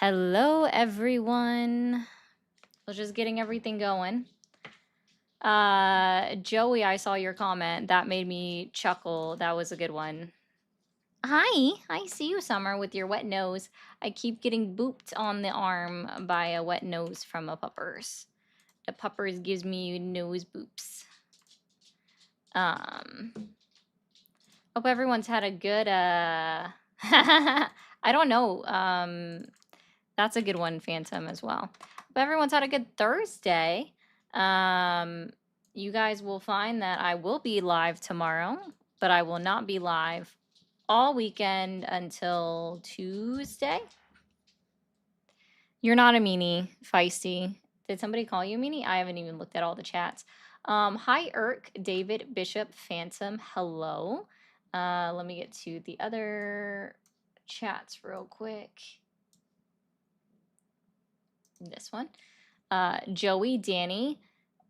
Hello, everyone. I was just getting everything going. Joey, I saw your comment. That made me chuckle. That was a good one. Hi, I see you, Summer, with your wet nose. I keep getting booped on the arm by a wet nose from a puppers. The puppers gives me nose boops. Hope everyone's had a good, I don't know. That's a good one, Phantom, as well. Hope everyone's had a good Thursday. You guys will find that I will be live tomorrow, but I will not be live all weekend until Tuesday. You're not a meanie, Feisty. Did somebody call you a meanie? I haven't even looked at all the chats. Hi, Irk, David, Bishop, Phantom, hello. Let me get to the other chats real quick. This one. Joey, Danny,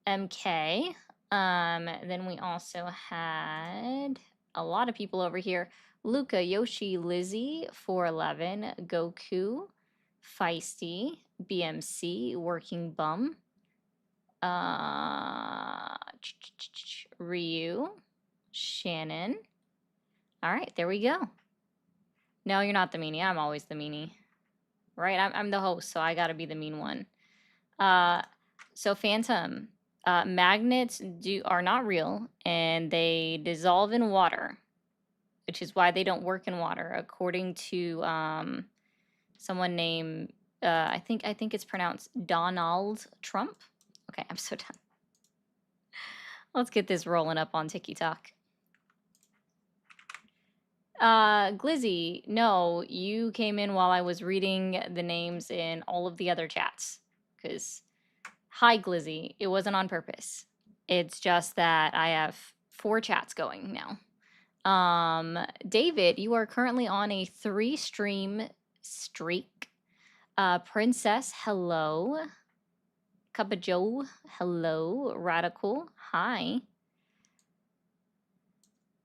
MK. Then we also had a lot of people over here. Luca, Yoshi, Lizzie, 411, Goku, Feisty, BMC, Working Bum, Ryu, Shannon. All right, there we go. No, you're not the meanie. I'm always the meanie. Right? I'm the host, so I gotta be the mean one. So Phantom, magnets are not real, and they dissolve in water, which is why they don't work in water, according to someone named I think it's pronounced Donald Trump. Okay, I'm so done. Let's get this rolling up on TikTok. Glizzy, no, you came in while I was reading the names in all of the other chats. Because, hi, Glizzy, it wasn't on purpose. It's just that I have 4 chats going now. David, you are currently on a 3-stream streak. Princess, hello. Cup of Joe, hello. Radical, hi.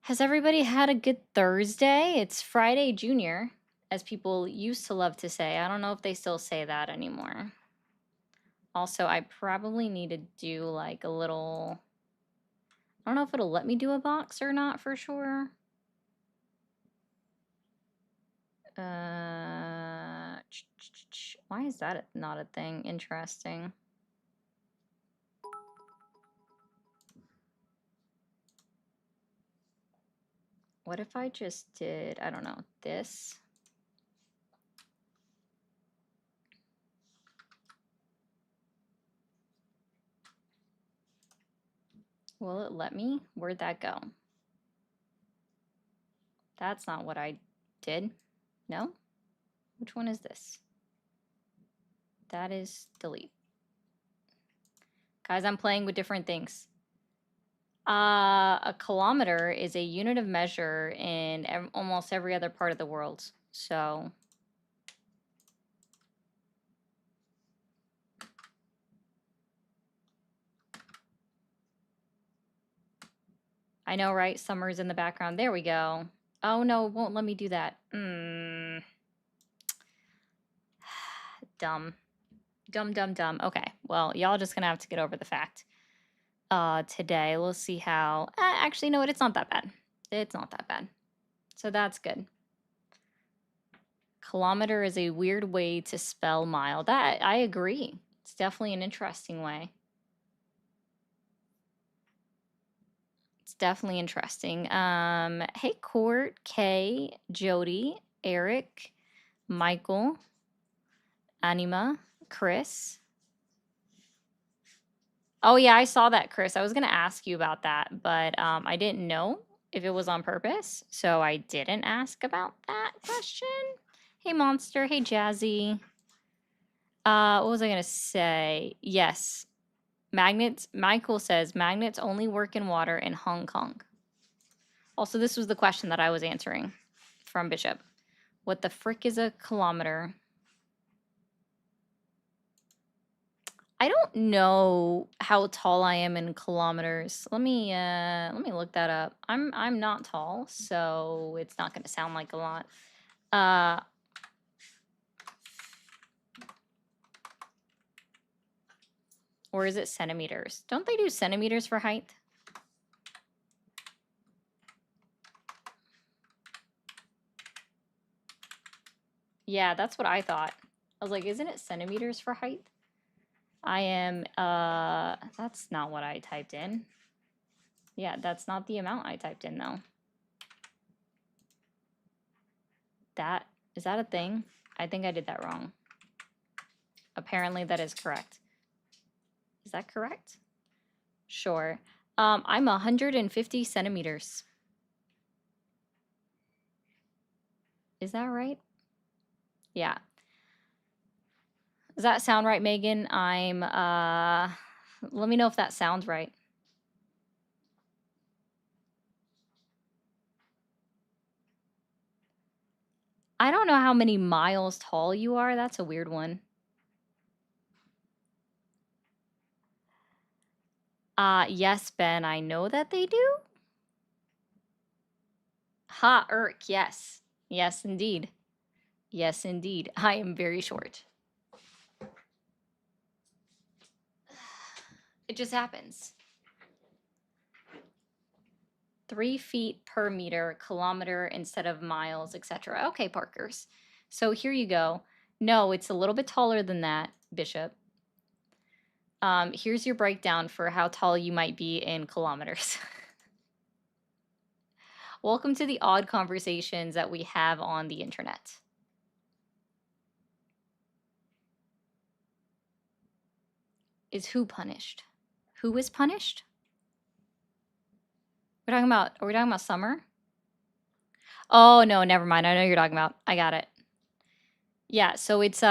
Has everybody had a good Thursday? It's Friday Junior, as people used to love to say. I don't know if they still say that anymore. Also, I probably need to do like a little... I don't know if it'll let me do a box or not for sure. Why is that not a thing? Interesting. What if I just did, I don't know, this? Will it let me? Where'd that go? That's not what I did. No? Which one is this? That is delete. Guys, I'm playing with different things. A kilometer is a unit of measure in almost every other part of the world. So I know, right? Summer's in the background. There we go. Oh no, it won't let me do that. Dumb. Dumb. Okay, well, y'all just gonna have to get over the fact. Today, we'll see how... actually, you know what? It's not that bad. It's not that bad. So that's good. Kilometer is a weird way to spell mile. That, I agree. It's definitely an interesting way. It's definitely interesting. Hey, Court, Kay, Jody, Eric, Michael, Anima, Chris. Oh yeah, I saw that, Chris. I was gonna ask you about that, but I didn't know if it was on purpose, so I didn't ask about that question. Hey, Monster. Hey, Jazzy. What was I gonna say? Yes, magnets. Michael says magnets only work in water in Hong Kong. Also, this was the question that I was answering from Bishop. What the frick is a kilometer? I don't know how tall I am in kilometers. Let me look that up. I'm not tall, so it's not gonna sound like a lot. Or is it centimeters? Don't they do centimeters for height? Yeah, that's what I thought. I was like, isn't it centimeters for height? I am, that's not what I typed in. Yeah, that's not the amount I typed in, though. Is that a thing? I think I did that wrong. Apparently that is correct. Is that correct? Sure. I'm 150 centimeters. Is that right? Yeah. Does that sound right, Megan? Let me know if that sounds right. I don't know how many miles tall you are. That's a weird one. Yes, Ben, I know that they do. Ha, Irk, yes. Yes, indeed. Yes, indeed. I am very short. It just happens. 3 feet per meter, kilometer instead of miles, etc. Okay, Parkers. So here you go. No, it's a little bit taller than that, Bishop. Here's your breakdown for how tall you might be in kilometers. Welcome to the odd conversations that we have on the internet. Is who punished? Who is punished? Are we talking about Summer? Oh no, never mind. I know you're talking about. I got it. Yeah, so it's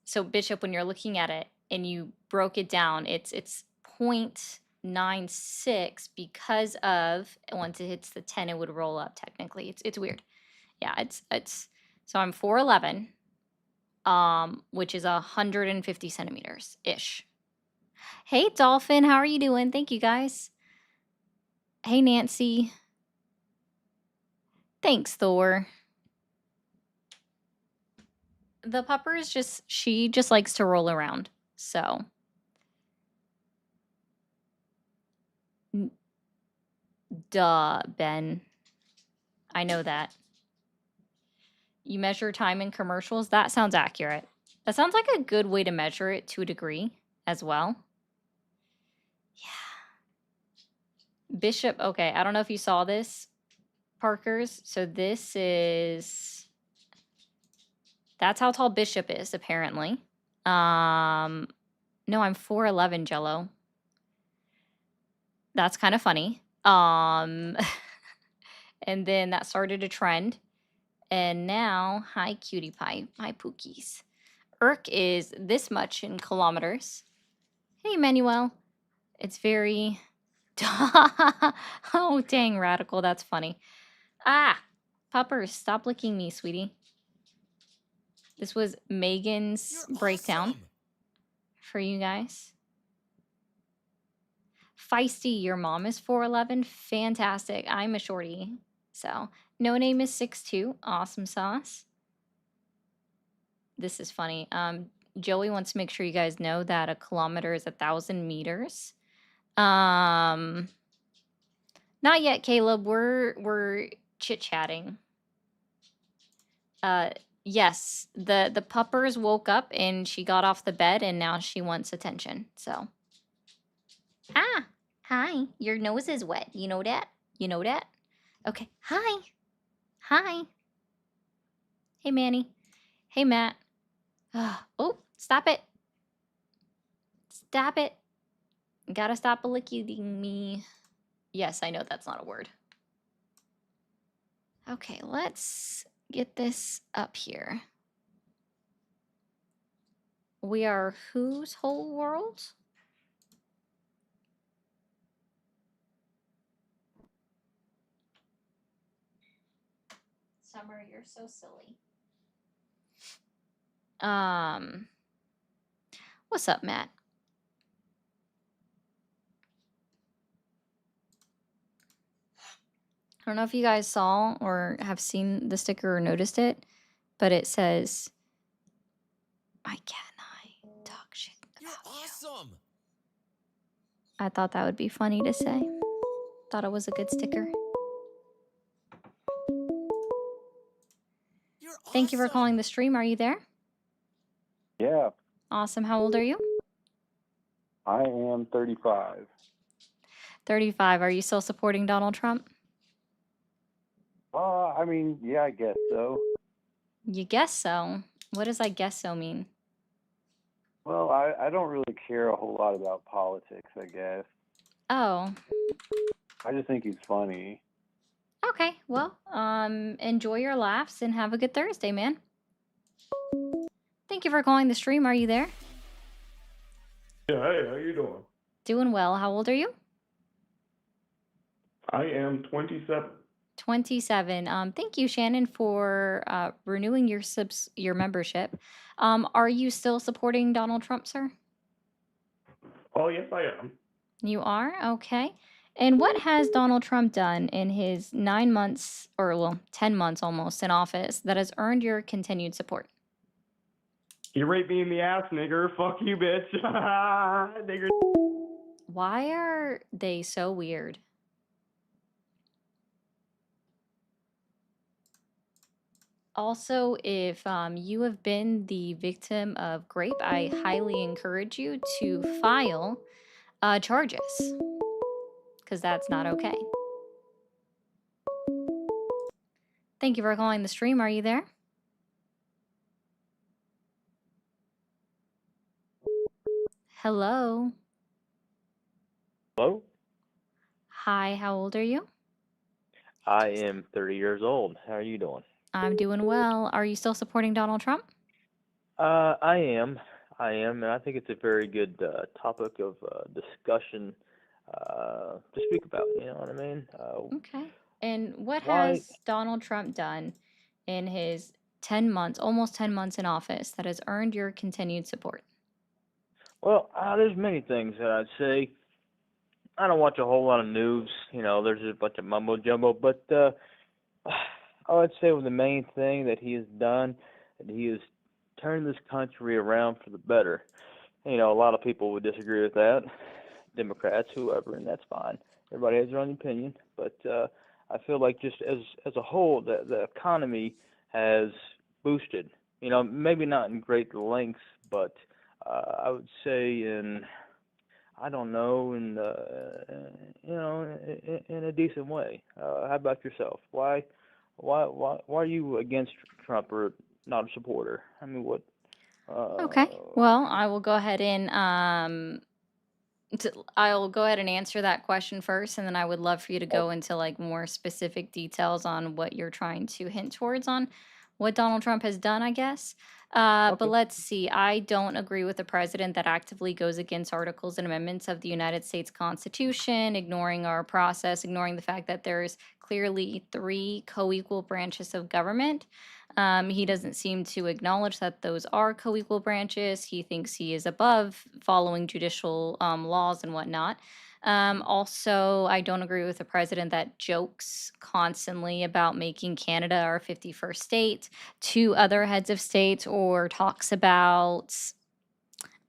so Bishop, when you're looking at it and you broke it down, it's 0.96 because of once it hits the 10 it would roll up technically. It's weird. Yeah, it's so I'm 4'11, which is 150 centimeters ish. Hey Dolphin, how are you doing? Thank you guys. Hey Nancy. Thanks, Thor. The pupper is she just likes to roll around. So duh, Ben. I know that. You measure time in commercials? That sounds accurate. That sounds like a good way to measure it to a degree as well. Yeah. Bishop, okay, I don't know if you saw this, Parkers. So this is, that's how tall Bishop is, apparently. No, I'm 4'11, Jello. That's kind of funny. And then that started a trend. And now, hi, cutie pie, my pookies. Irk is this much in kilometers. Hey, Manuel. It's very... Oh, dang, Radical. That's funny. Ah! Puppers, stop licking me, sweetie. This was Megan's breakdown Awesome. for you guys. Feisty, your mom is 4'11. Fantastic. I'm a shorty. So, no name is 6'2. Awesome sauce. This is funny. Joey wants to make sure you guys know that a kilometer is 1,000 meters. Not yet, Caleb. We're chit-chatting. Yes, the puppers woke up and she got off the bed and now she wants attention. So, ah, hi. Your nose is wet. You know that? You know that? Okay. Hi. Hi. Hey, Manny. Hey, Matt. Oh, stop it. Stop it. Gotta stop licking me. Yes, I know that's not a word. Okay, let's get this up here. We are whose whole world? Summer, you're so silly. What's up, Matt? I don't know if you guys saw or have seen the sticker or noticed it, but it says, "Why can't I talk shit about You're awesome. I thought that would be funny to say. Thought it was a good sticker. You're Thank you for calling awesome. the stream. Are you there? Yeah, Awesome. How old are you? I am 35. 35. Are you still supporting Donald Trump? I mean, yeah, I guess so. You guess so. What does I guess so mean? Well, I don't really care a whole lot about politics, I guess. Oh, I just think he's funny. okay. Well, enjoy your laughs and have a good Thursday, man. Thank you for calling the stream. Are you there? Yeah, hey, how you doing? Doing well. How old are you? I am 27. 27. Thank you, Shannon, for renewing your membership. Are you still supporting Donald Trump, sir? Oh, yes, I am. You are? Okay. And what has Donald Trump done in his 9 months, or well, 10 months almost in office that has earned your continued support? You raped me in the ass, nigger. Fuck you, bitch. Nigger. Why are they so weird? Also, if you have been the victim of rape, I highly encourage you to file charges because that's not okay. Thank you for calling the stream. Are you there? Hello. Hello? Hi, how old are you? I am 30 years old. How are you doing? I'm doing well. Are you still supporting Donald Trump? I am. And I think it's a very good topic of discussion to speak about. You know what I mean? Okay. And what Why? has Donald Trump done in his 10 months, almost 10 months in office, that has earned your continued support? Well, there's many things that I'd say. I don't watch a whole lot of news. You know, there's a bunch of mumbo jumbo, but I would say the main thing that he has done, that he has turned this country around for the better. You know, a lot of people would disagree with that, Democrats, whoever, and that's fine. Everybody has their own opinion, but I feel like just as a whole, the economy has boosted. You know, maybe not in great lengths, but I would say in I don't know you know in a decent way. How about yourself? Why are you against Trump or not a supporter? I mean, what? Okay. Uh, Well, I will go ahead and I'll go ahead and answer that question first, and then I would love for you to go into like more specific details on what you're trying to hint towards on what Donald Trump has done, I guess. But okay. let's see. I don't agree with the president that actively goes against articles and amendments of the United States Constitution, ignoring our process, ignoring the fact that there's clearly three co-equal branches of government. He doesn't seem to acknowledge that those are co equal branches. He thinks he is above following judicial laws and whatnot. Also, I don't agree with the president that jokes constantly about making Canada our 51st state to other heads of states or talks about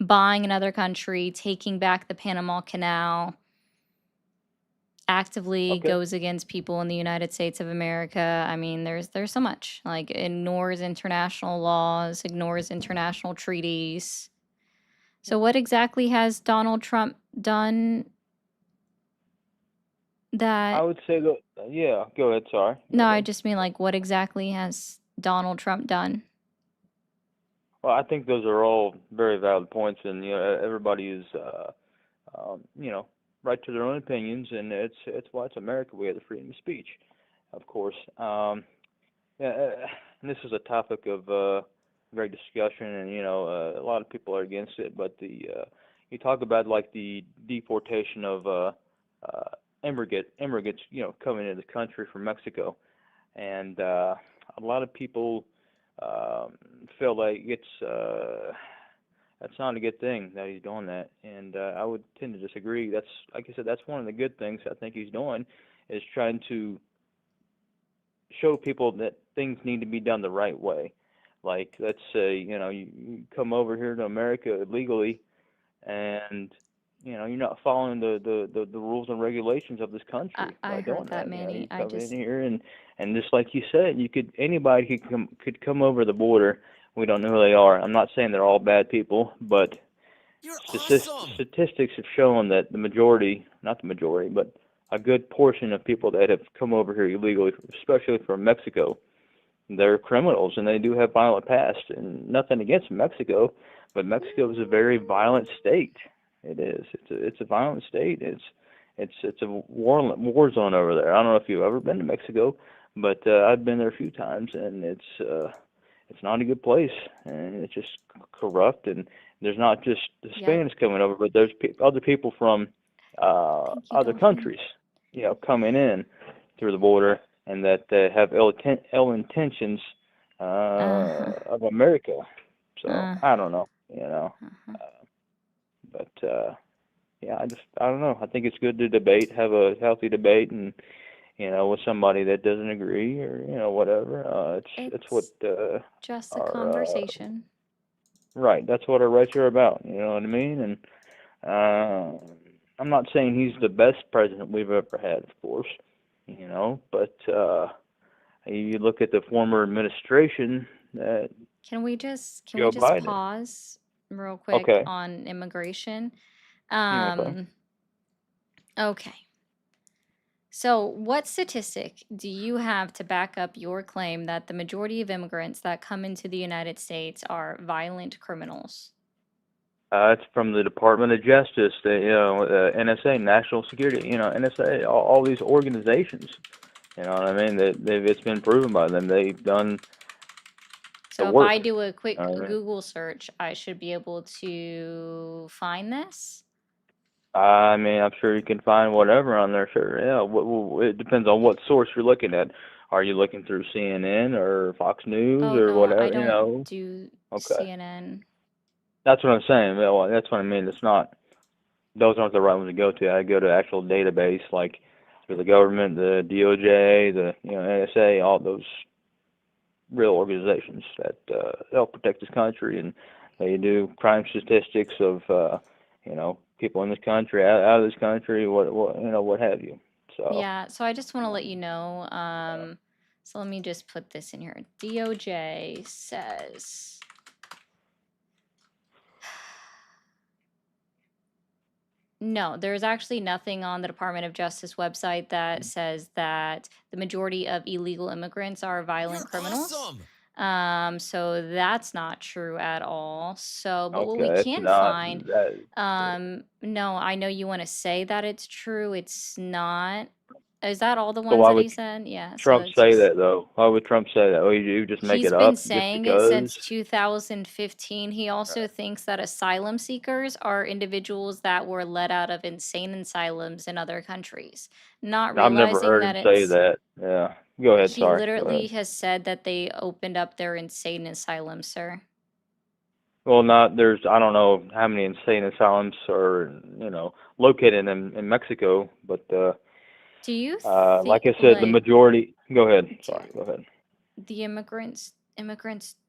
buying another country, taking back the Panama Canal, actively Okay. goes against people in the United States of America. I mean, there's so much. Like ignores international laws, ignores international treaties. So what exactly has Donald Trump done I that would say that, yeah, go ahead, sorry. Go No, I ahead. just mean like what exactly has Donald Trump done? Well, I think those are all very valid points, and you know, everybody is, you know, right to their own opinions, and it's why it's America. We have the freedom of speech, of course. Yeah, and this is a topic of great discussion, and you know, a lot of people are against it, but the you talk about like the deportation of uh, immigrants, you know, coming into the country from Mexico, and a lot of people um, feel like that's not a good thing that he's doing that, and I would tend to disagree. That's like I said, that's one of the good things I think he's doing is trying to show people that things need to be done the right way. Like, let's say, you know, you come over here to America illegally and you're not following the rules and regulations of this country I by doing heard that, that. You Manny. I come in just, here and just like you said, anybody could come over the border. We don't know who they are. I'm not saying they're all bad people, but You're awesome. statistics have shown that the majority, not the majority, but a good portion of people that have come over here illegally, especially from Mexico, they're criminals and they do have violent past. And nothing against Mexico, but Mexico is a very violent state. It is. It's a violent state. It's a war zone over there. I don't know if you've ever been to Mexico, but I've been there a few times, and it's not a good place, and it's just corrupt. And there's not just the yep. Spanish coming over, but there's other people from Thank you, other Dolphin. countries, coming in through the border, and that have ill intentions Uh-huh. of America. So Uh, I don't know, uh-huh. but yeah, I don't know. I think it's good to debate, have a healthy debate, and with somebody that doesn't agree or whatever. It's what It's just a our conversation. right. That's what our rights are about. You know what I mean? And I'm not saying he's the best president we've ever had, of course. But you look at the former administration that Can we just Joe Biden. pause real quick Okay. on immigration? Okay. Okay. So, what statistic do you have to back up your claim that the majority of immigrants that come into the United States are violent criminals? It's from the Department of Justice, the NSA, National Security, NSA, all these organizations. You know what I mean? It's been proven by them. They've done So, the if work. I do a quick All right. Google search, I should be able to find this. I mean, I'm sure you can find whatever on there. Sure, yeah. It depends on what source you're looking at. Are you looking through CNN or Fox News Oh, or no, whatever? I don't do Okay. CNN. That's what I'm saying. Well, that's what I mean. It's not; those aren't the right ones to go to. I go to actual database like for the government, the DOJ, the NSA, all those real organizations that help protect this country, and they do crime statistics of people in this country, out of this country, what have you. So Yeah, so I just want to let you know. So let me just put this in here. DOJ says no, there's actually nothing on the Department of Justice website that says that the majority of illegal immigrants are violent You're criminals. awesome. So that's not true at all. So, but what we okay, it's can not find, that. no, I know you want to say that it's true. It's not. Is that all the So ones why that would he said? Yeah, so Trump it's say just. that though? Why would Trump say that? Oh, you just make He's it been up just saying it because? since 2015. He also Right. thinks that asylum seekers are individuals that were let out of insane asylums in other countries, not I've never realizing heard that him say it's. that. Yeah. Go ahead. He Sorry. Go literally ahead. has said that they opened up their insane asylums, sir. Well, I don't know how many insane asylums are, located in Mexico, but Do you like think I said, the majority. Go ahead. Sorry. dude, Go ahead. the immigrants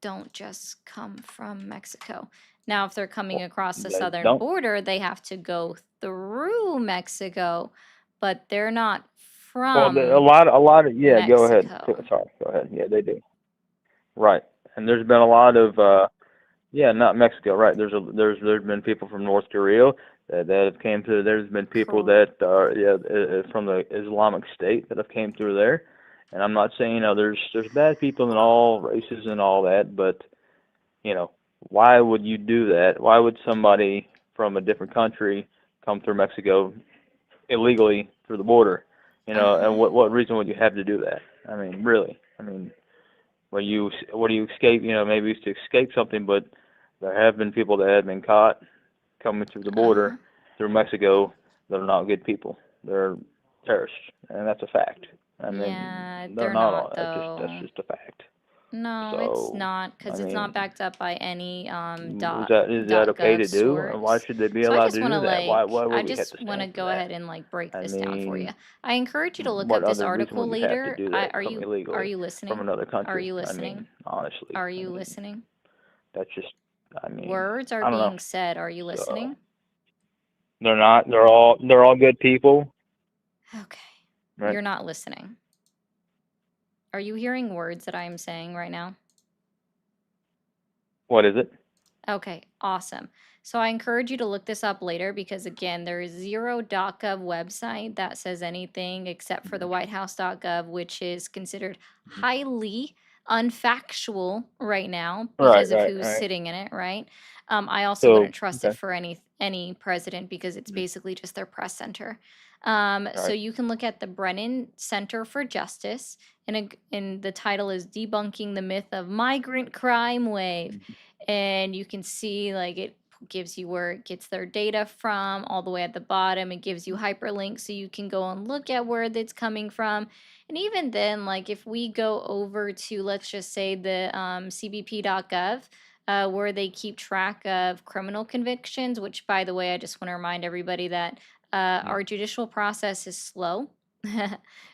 don't just come from Mexico. Now, if they're coming Well, across the they southern don't. border, they have to go through Mexico, but they're not Well, a from lot of. Yeah. Go ahead. Mexico. Sorry. Go ahead. Yeah, they do. Right. And there's been a lot of. Yeah, not Mexico, right? There's been people from North Korea that have came through. There's been people Cor- that are from the Islamic State that have came through there. And I'm not saying there's bad people in all races and all that, but why would you do that? Why would somebody from a different country come through Mexico illegally through the border? And what reason would you have to do that? I mean, really? I mean, what do you escape? Maybe it's to escape something, but there have been people that have been caught coming through the border through Mexico that are not good people. They're terrorists, and that's a fact. I mean, Yeah, they're they're not all. not That's though. just a fact. No, it's So, not I because it's not mean, backed up by any is that okay .gov to do? And why source. should they be So I allowed just to want to do that? Why I would we have just to want to stand for go ahead that? and break I this down for you. mean, I encourage you to look what up this other reason article would you have to later. do that? Come Are illegally you from listening? another Are country? you I listening? mean, honestly, Are you listening? that's just. I mean, Words are I don't know. being said. Are you So, listening? They're not. They're all good people, Okay. right? You're not listening. Are you hearing words that I'm saying right now? What is it? Okay, awesome. So I encourage you to look this up later because again, there is zero.gov website that says anything except for the whitehouse.gov, which is considered highly unfactual right now Right, because of right, who's right. sitting in it, right? I also So, wouldn't trust it okay, for any president because it's mm, basically just their press center. So right. you can look at the Brennan Center for Justice, and the title is Debunking the Myth of Migrant Crime Wave, and you can see like it gives you where it gets their data from all the way at the bottom. It gives you hyperlinks so you can go and look at where that's coming from. And even then, like if we go over to, let's just say the cbp.gov, where they keep track of criminal convictions, which by the way, I just want to remind everybody that our judicial process is slow.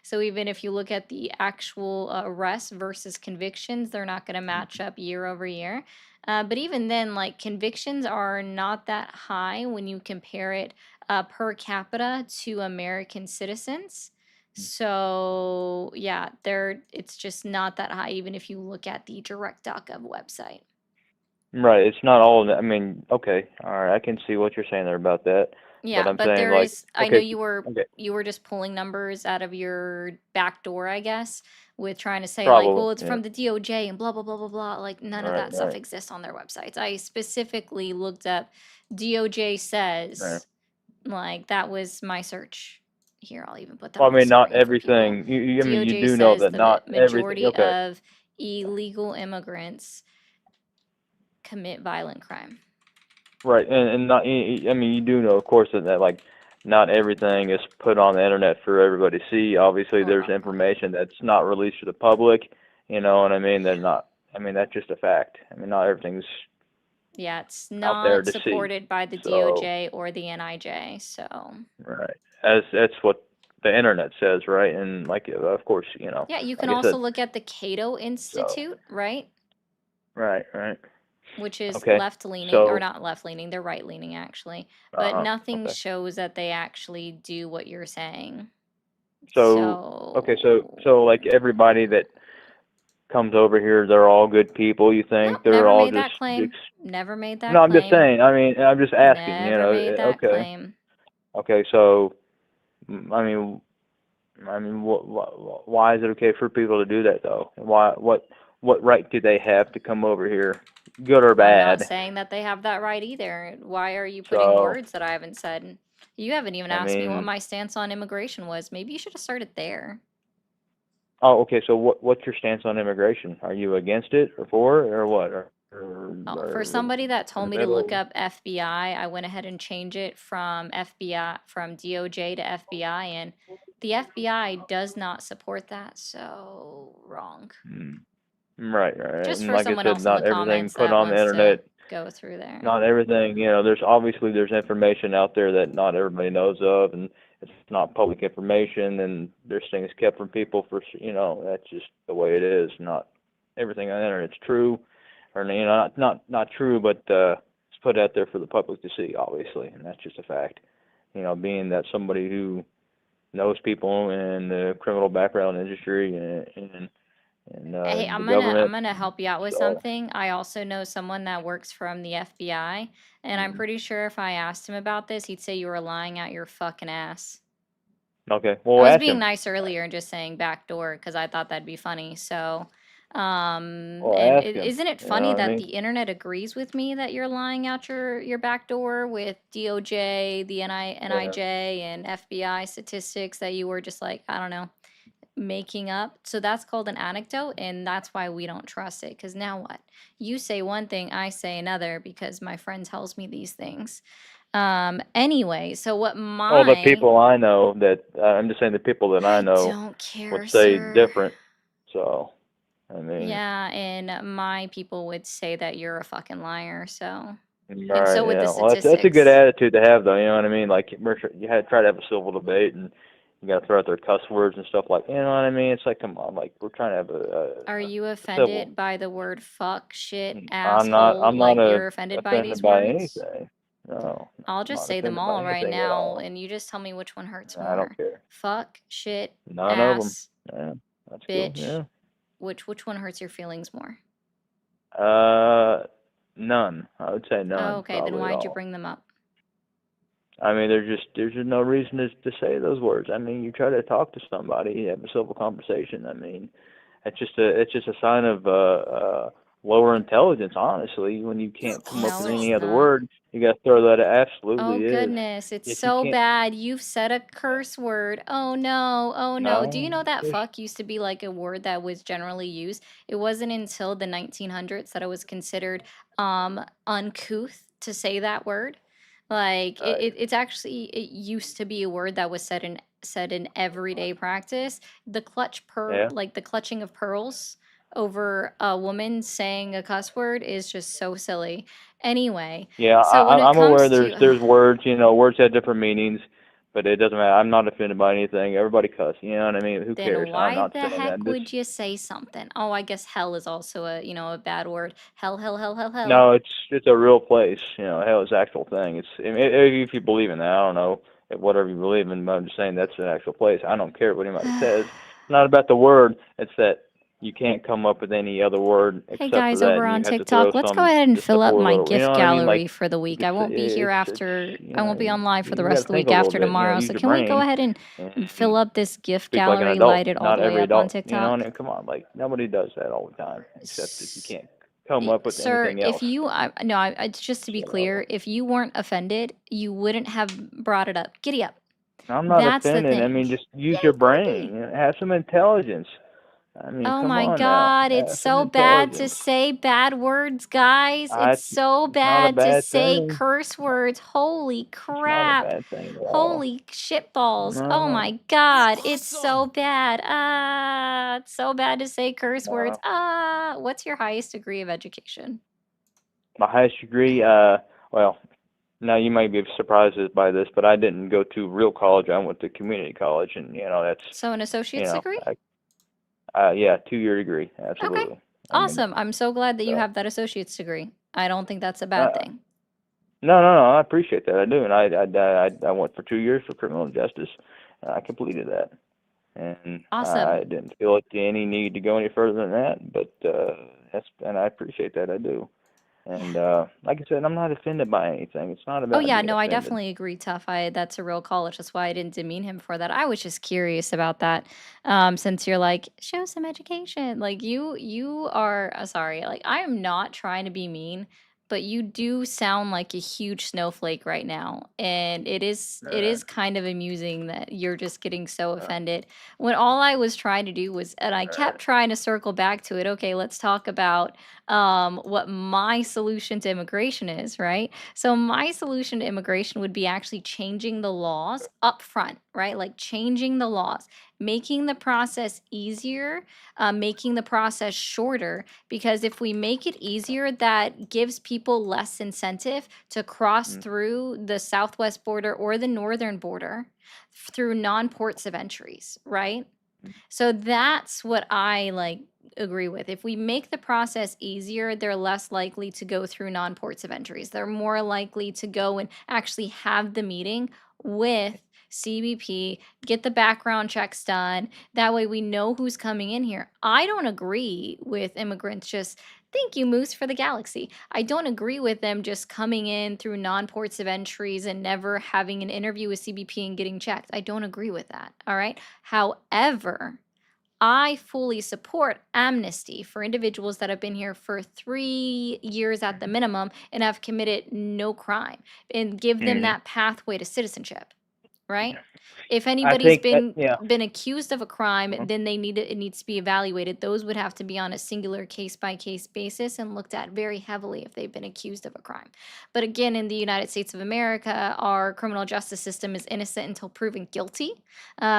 So even if you look at the actual arrests versus convictions, they're not going to match up year over year. But even then, like convictions are not that high when you compare it per capita to American citizens. So yeah, it's just not that high, even if you look at the direct.gov website. Right. It's not all. I mean, okay, all right. I can see what you're saying there about that, but Yeah, I'm but saying there like, is, I know okay, okay, you were just pulling numbers out of your back door, I guess, with trying to say like, probably, well, it's yeah. from the DOJ and blah blah blah blah blah. Like none of Right, that stuff right, exists on their websites. I specifically looked up DOJ right. says, like that was my search. Here, I'll even put that Well, on I the mean, not screen for people. everything. I mean, you DOJ do know says that the not everything. majority Okay. of illegal immigrants commit violent crime. Right, and not. I mean, you do know, of course, that like not everything is put on the internet for everybody to see. Obviously, there's Well, information that's not released to the public. You know what I mean? They're not. I mean, that's just a fact. I mean, not everything's yeah, it's out there not to see. supported by the So, DOJ or the NIJ. So, right, as that's what the internet says, right? And like, of course, yeah, you can like I also said. look at the Cato So, Institute, right? right, right. Which is Okay. left leaning, or So, not left leaning, they're right leaning actually. But nothing okay. shows that they actually do what you're saying. So, okay, so like So, everybody that comes over here, they're all good people. You nope, think they're never all made just that claim. Never made no, that I'm just claim. saying. I mean, I'm just asking. Never made that Okay, claim. okay. So, I mean, why is it okay for people to do that though? What right do they have to come over here, good or I'm not bad? saying that they have that right either. Why are you putting So, words that I haven't said? You haven't even I asked me what mean, my stance on immigration was. Maybe you should have started there. oh, okay. So, what's your stance on immigration? Are you against it or for it or what? Oh, for Or somebody that in told the me to look middle? up FBI, I went ahead and changed it from FBI, from DOJ to FBI, and the FBI does not support that, so wrong. Hmm. Right, right. Just And for like I someone said, else in the not everything comments put that on the wants to internet, go through there. not everything, there's information out there that not everybody knows of, and it's not public information, and there's things kept from people that's just the way it is. Not everything on the internet's true, or not true, but it's put out there for the public to see, obviously, and that's just a fact. Being that somebody who knows people in the criminal background industry Hey, and the I'm government, gonna help you out with so. something. I also know someone that works from the FBI, and I'm pretty sure if I asked him about this, he'd say you were lying out your fucking ass. Okay, I well, was ask being him. nice earlier and just saying backdoor because I thought that'd be funny. So, Well, and ask him. isn't it You know funny what I that mean? the internet agrees with me that you're lying out your backdoor with DOJ, the Yeah. NIJ, and FBI statistics that you were just like, I don't know, making up. So that's called an anecdote, and that's why we don't trust it. Because now what? You say one thing, I say another because my friend tells me these things. Anyway, so what Well, the my people I know that I'm just saying the people that I I know don't would care, say sir. different. So, I mean, Yeah, and my people would say that you're a fucking liar, so. all And right, so would the yeah. Well, that's a good statistics. attitude to have, though. You know what I mean? Like you had to try to have a civil debate, and you got to throw out their cuss words and stuff like. You know what I mean? It's like, come on, like we're trying to have Are you a civil. offended by the word fuck, shit, I'm not. asshole? I'm not Like you're offended by offended these by words? anything. No, I'll I'm just not say them offended by all right anything at now, all. and you just tell me which one hurts I don't more. care. Fuck, shit, None of them. ass, Yeah, that's cool. bitch. Yeah. Which one hurts your feelings more? None. I would say Oh, none, okay, then probably at why'd you all. bring them up? I mean, there's just no reason to say those words. I mean, you try to talk to somebody, you have a civil conversation. I mean, it's just a sign of lower intelligence, honestly, when you can't come up No, with it's any other not. word. You got to throw that. It Oh absolutely is. goodness, it's If you so can't, bad. You've said a curse word. Oh no, oh no. Do you no, know that there's fuck used to be like a word that was generally used? It wasn't until the 1900s that it was considered uncouth to say that word. Like it's actually it used to be a word that was said in everyday practice. yeah. Like the clutching of pearls over a woman saying a cuss word is just so silly. Anyway, Yeah, so when it I'm aware comes there's to words, words have different meanings, but it doesn't matter. I'm not offended by anything. Everybody cuss, you know what I mean? Who then cares? I'm why not the saying that. heck would you say something? Oh, I guess hell is also a bad word. Hell, hell, hell, hell, hell. No, it's a real place. Hell is an actual thing. If you believe in that, I don't know, whatever you believe in, but I'm just saying that's an actual place. I don't care what anybody says. It's not about the word. It's that you can't come up with any other word Hey except for guys that, over and on you have to throw TikTok, let's go some ahead and just a fill up four my letter. You know gift what I mean? Like gallery for the week. I just won't be here it's after, I won't be on live for the you got rest to of the think week a little after bit. tomorrow. Use So your can we go brain ahead and fill and up this gift speak like an gallery, adult. light it all Not the way every up on adult. TikTok? Come on, like nobody does that all the time, except if you can't come up with Sir, anything if else. you, no, it's just to be clear, So if you weren't offended, you wouldn't have brought it up. Giddy up. I'm not That's the offended. I thing. mean, just use Yeah, your you gotta brain. be. Have some intelligence. I mean, Oh come my on now. God, it's Have some so bad to intelligence. say bad words, guys. It's so It's not a bad to bad say thing. curse words. Holy It's not a crap. bad thing at all. Holy shitballs. Oh No, my You're God, it's so awesome. bad. It's so bad to say curse words. no. What's your highest degree of education? My highest degree, well, now you might be surprised by this, but I didn't go to real college. I went to community college, and that's, So an you associate's know, degree? yeah, 2-year degree, Okay. absolutely. I mean, Awesome. I'm so glad that you so. have that associate's degree. I don't think that's a bad Uh, thing. no, I appreciate that. I do, and I went for 2 years for criminal justice. And I completed that, and Awesome. I didn't feel like any need to go any further than that. But and I appreciate that. I do. And like I said, I'm not offended by anything. It's not Oh about yeah, being no, I offended. definitely agree, Tough. That's a real college. That's why I didn't demean him for that. I was just curious about that. Since you're like, show some education. Like you are sorry, like I am not trying to be mean, but you do sound like a huge snowflake right now. And it Uh, is kind of amusing that you're just getting so uh, offended. When all I was trying to do was, and I uh, kept trying to circle back to it, okay, let's talk about what my solution to immigration is, right? So my solution to immigration would be actually changing the laws up front, right? Like changing the laws, making the process easier, making the process shorter. Because if we make it easier, that gives people less incentive to cross mm, through the southwest border or the northern border through non-ports of entries, right? mm, So that's what I like agree with. If we make the process easier, they're less likely to go through non-ports of entries. They're more likely to go and actually have the meeting with CBP, get the background checks done. That way we know who's coming in here. I don't agree with immigrants just thank you, Moose, for the galaxy. I don't agree with them just coming in through non-ports of entries and never having an interview with CBP and getting checked. I don't agree with that. All right. However, I fully support amnesty for individuals that have been here for 3 years at the minimum and have committed no crime and give them mm. that pathway to citizenship, right? If I anybody's think that, yeah. been accused of a crime, Uh-huh. then it needs to be evaluated. Those would have to be on a singular case by case basis and looked at very heavily if they've been accused of a crime. But again, in the United States of America, our criminal justice system is innocent until proven guilty,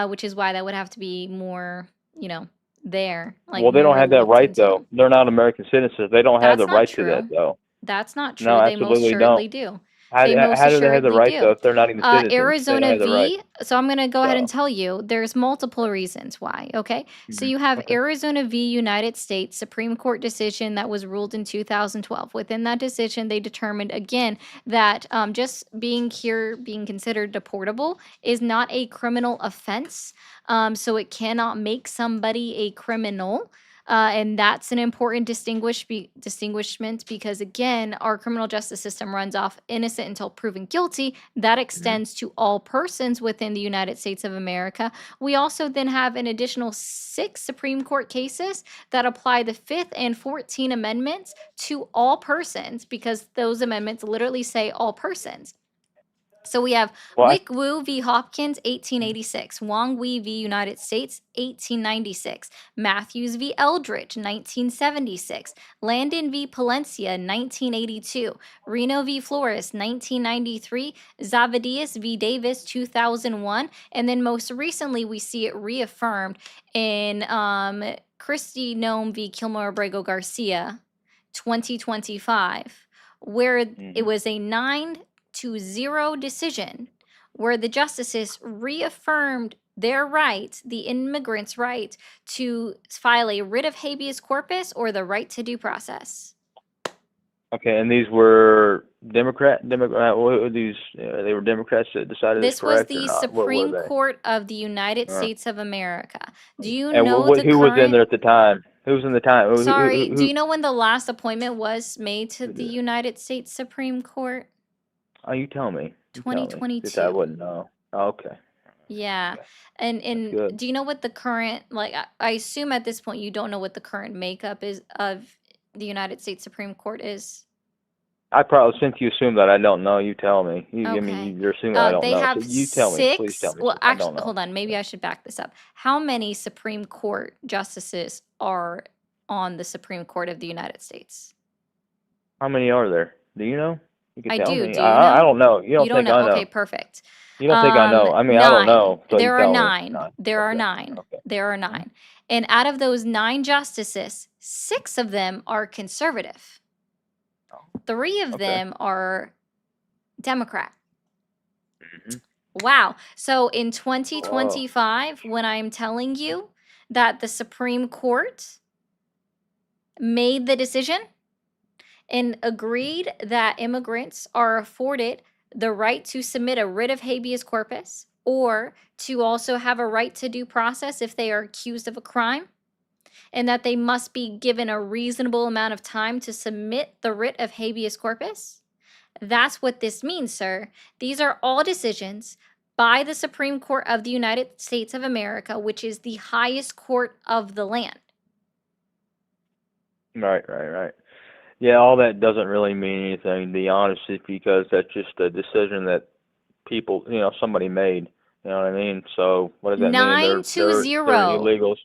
which is why that would have to be more, you know, there, like Well, they don't more have that looked right into. though. They're not American citizens. They don't have That's the not right to that true. though. That's not No, true. They most absolutely don't. surely do. They most how do they have the assuredly right though do. if they're not even citizens? They don't Arizona have the right. v. So I'm going to go ahead and So. tell you there's multiple reasons why. Okay. So you have Okay. Arizona v. United States Supreme Court decision that was ruled in 2012. Within that decision, they determined again that just being here, being considered deportable, is not a criminal offense. So it cannot make somebody a criminal. And that's an important distinguishment because, again, our criminal justice system runs off innocent until proven guilty. That extends to all persons within the United States of America. We also then have an additional 6 Supreme Court cases that apply the 5th and 14th Amendments to all persons because those amendments literally say all persons. So we have Wick Wu v. Hopkins, 1886. Wong Wee v. United States, 1896. Matthews v. Eldridge, 1976. Landon v. Palencia, 1982. Reno v. Flores, 1993. Zavadias v. Davis, 2001. And then most recently, we see it reaffirmed in Christy Nome v. Kilmer Abrego Garcia, 2025, where it was a 9-0 decision where the justices reaffirmed their right, the immigrants' right, to file a writ of habeas corpus or the right to due process. Okay, and these were Democrat. What were these? They were Democrats that decided This correct was the or not? What were Supreme they? Court of the United States of America. Do you And know the who was in current? there at the time? Who was in the time? Sorry, do you know when the last appointment was made to the United States Supreme Court? Oh, you tell me. You tell me, 'cause 2022. I wouldn't know. Oh, okay. Yeah. And good. do you know what the current, like, I assume at this point you don't know what the current makeup is of the United States Supreme Court is? I probably, since you assume that I don't know, you tell me. I Okay. mean, you're assuming I don't They know. So have you tell me. Please 6. tell me. Well, since I don't actually, know. hold on. Maybe I should back this up. How many Supreme Court justices are on the Supreme Court of the United States? How many are there? Do you know? You can I tell do. me. Do you I know? don't know. You don't You don't think know? I know. Okay, perfect. You don't think I know. I mean, I don't 9. know. So There you are tell me. 9. There are Okay. 9. Okay. There are 9. And out of those 9 justices, 6 of them are conservative. 3 of Okay. them are Democrat. Mhm. Wow. So in 2025, when I'm telling you that the Supreme Court made the decision and agreed that immigrants are afforded the right to submit a writ of habeas corpus or to also have a right to due process if they are accused of a crime, and that they must be given a reasonable amount of time to submit the writ of habeas corpus. That's what this means, sir. These are all decisions by the Supreme Court of the United States of America, which is the highest court of the land. Right. Yeah, all that doesn't really mean anything, to be honest, because that's just a decision that people, somebody made. You know what I mean? So what does that mean? 9-0. They're illegals.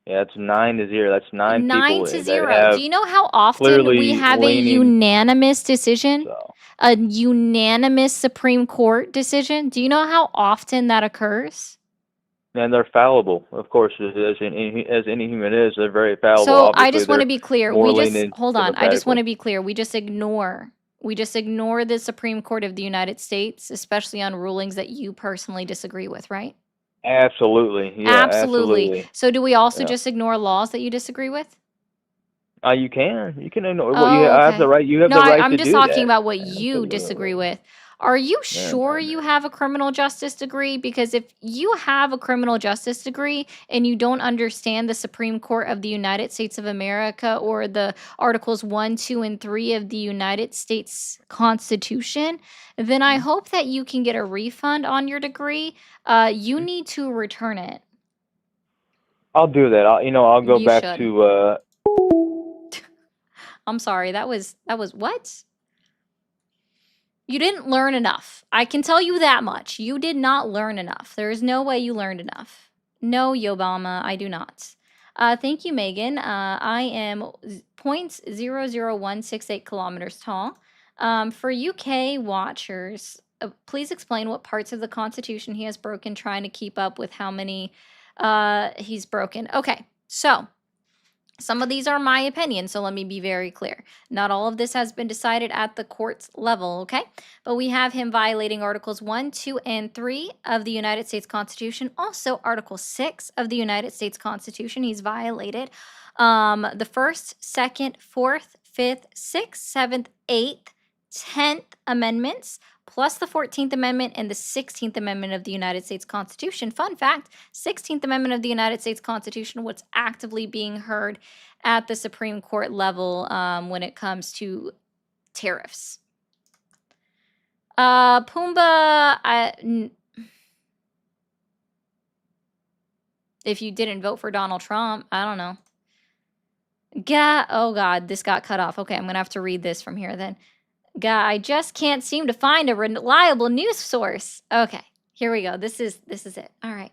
Yeah, it's 9-0. That's 9 people that 9-0. have Do you know how often clearly we have a leaning. unanimous decision? So, A unanimous Supreme Court decision? Do you know how often that occurs? and they're fallible, of course, as any human is. They're very fallible. So I Obviously, just want to they're be clear. more We just leaning hold on. I just want to democratically. be clear. We just ignore the Supreme Court of the United States, especially on rulings that you personally disagree with, right? Absolutely. Yeah, absolutely. So do we also Yeah. just ignore laws that you disagree with? You can ignore. Oh, You have the okay. right. You have No, the right I'm to just do talking that. about what you disagree with. Are you Yeah, sure you have a criminal justice degree? Because if you have a criminal justice degree and you don't understand the Supreme Court of the United States of America or the Articles 1, 2, and 3 of the United States Constitution, then I hope that you can get a refund on your degree. You need to return it. I'll do that. I'll go You back should. to. I'm sorry. That was what? You didn't learn enough. I can tell you that much. You did not learn enough. There is no way you learned enough. No, Yobama, I do not. Thank you, Megan. I am 0.00168 kilometers tall. For UK watchers, please explain what parts of the Constitution he has broken, trying to keep up with how many he's broken. Okay, so Some of these are my opinion, so let me be very clear. Not all of this has been decided at the court's level, okay? But we have him violating Articles 1, 2, and 3 of the United States Constitution. Also, Article 6 of the United States Constitution, he's violated. The 1st, 2nd, 4th, 5th, 6th, 7th, 8th, 10th Amendments, plus the 14th Amendment and the 16th Amendment of the United States Constitution. Fun fact, 16th Amendment of the United States Constitution, what's actively being heard at the Supreme Court level when it comes to tariffs. Pumbaa, if you didn't vote for Donald Trump, I don't know. Oh God, this got cut off. Okay, I'm gonna have to read this from here then. I just can't seem to find a reliable news source. Okay, here we go. This is it. All right.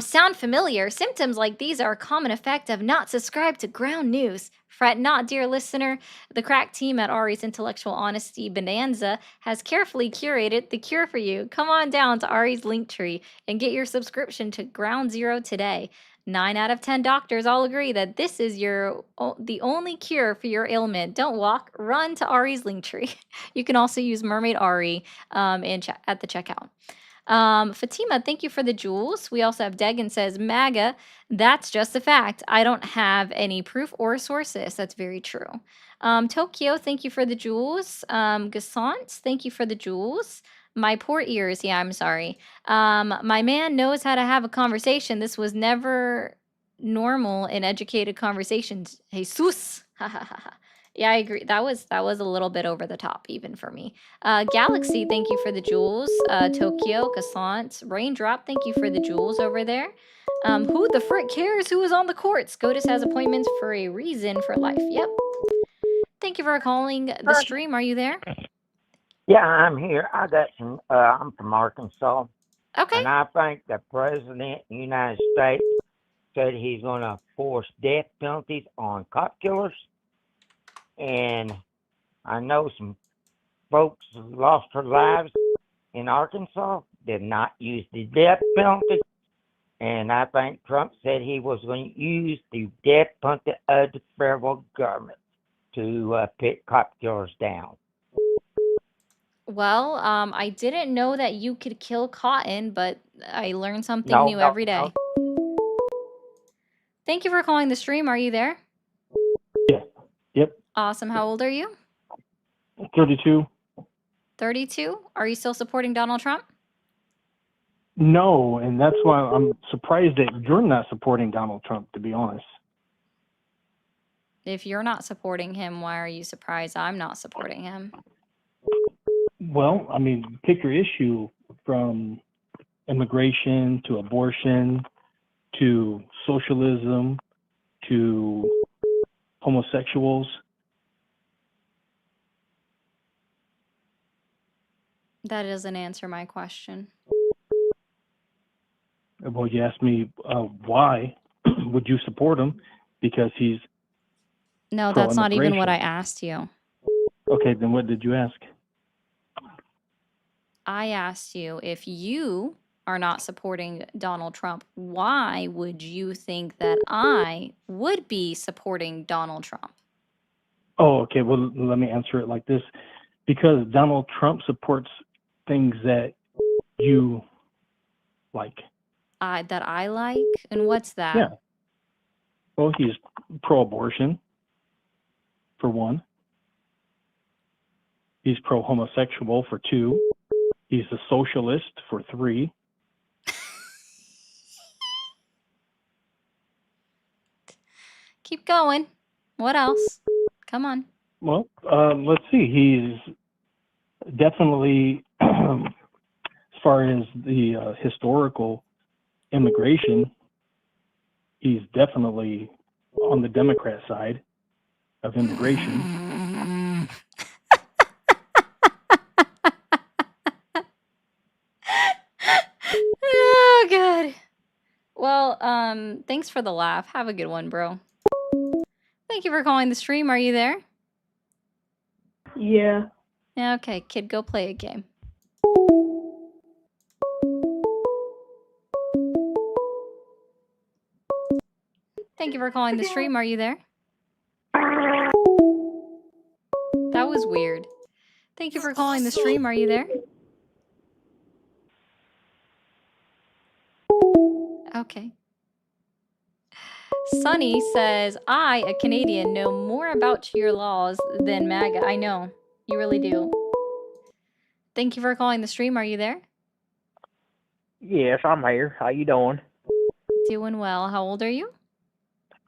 Sound familiar? Symptoms like these are a common effect of not subscribed to ground news. Fret not, dear listener. The crack team at Ari's Intellectual Honesty Bonanza has carefully curated the cure for you. Come on down to Ari's Linktree and get your subscription to Ground Zero today. 9 out of 10 doctors all agree that this is the only cure for your ailment. Don't walk, run to Ari's Linktree. You can also use Mermaid Ari at the checkout. Fatima, thank you for the jewels. We also have Degan says, MAGA, that's just a fact. I don't have any proof or sources. That's very true. Tokyo, thank you for the jewels. Gassant, thank you for the jewels. My poor ears. Yeah, I'm sorry. My man knows how to have a conversation. This was never normal in educated conversations. Jesus. Yeah, I agree. That was a little bit over the top, even for me. Galaxy, thank you for the jewels. Tokyo, Cassant, Raindrop, thank you for the jewels over there. Who the frick cares who is on the court? SCOTUS has appointments for a reason for life. Yep. Thank you for calling the stream. Are you there? Yeah, I'm here. I got some. I'm from Arkansas, Okay. and I think the president of the United States said he's going to force death penalties on cop killers. And I know some folks who lost their lives in Arkansas did not use the death penalty. And I think Trump said he was going to use the death penalty of the federal government to put cop killers down. Well, I didn't know that you could kill cotton, but I learned something new every day. Thank you for calling the stream. Are you there? Yeah. Yep. Awesome. How old are you? 32. 32? Are you still supporting Donald Trump? No, and that's why I'm surprised that you're not supporting Donald Trump, to be honest. If you're not supporting him, why are you surprised I'm not supporting him? Well, I mean, pick your issue from immigration to abortion to socialism to homosexuals. That doesn't answer my question. Well, you asked me why would you support him? Because he's No, that's not even what I pro-immigration. asked you. Okay, then what did you ask? I asked you if you are not supporting Donald Trump, why would you think that I would be supporting Donald Trump? Oh, okay. Well, let me answer it like this. Because Donald Trump supports things that you like. That I like? And what's that? Yeah. Well, he's pro-abortion, for one. He's pro-homosexual, for two. He's a socialist, for three. Keep going. What else? Come on. Well, let's see. He's definitely, as far as the historical immigration, he's definitely on the Democrat side of immigration. Oh, God. Well, thanks for the laugh. Have a good one, bro. Thank you for calling the stream. Are you there? Yeah. Yeah, okay, kid, go play a game. Thank you for calling the stream. Are you there? That was weird. Thank you for calling the stream. Are you there? Okay. Sunny says, I, a Canadian, know more about your laws than MAGA. I know. You really do. Thank you for calling the stream. Are you there? Yes, I'm here. How you doing? Doing well. How old are you?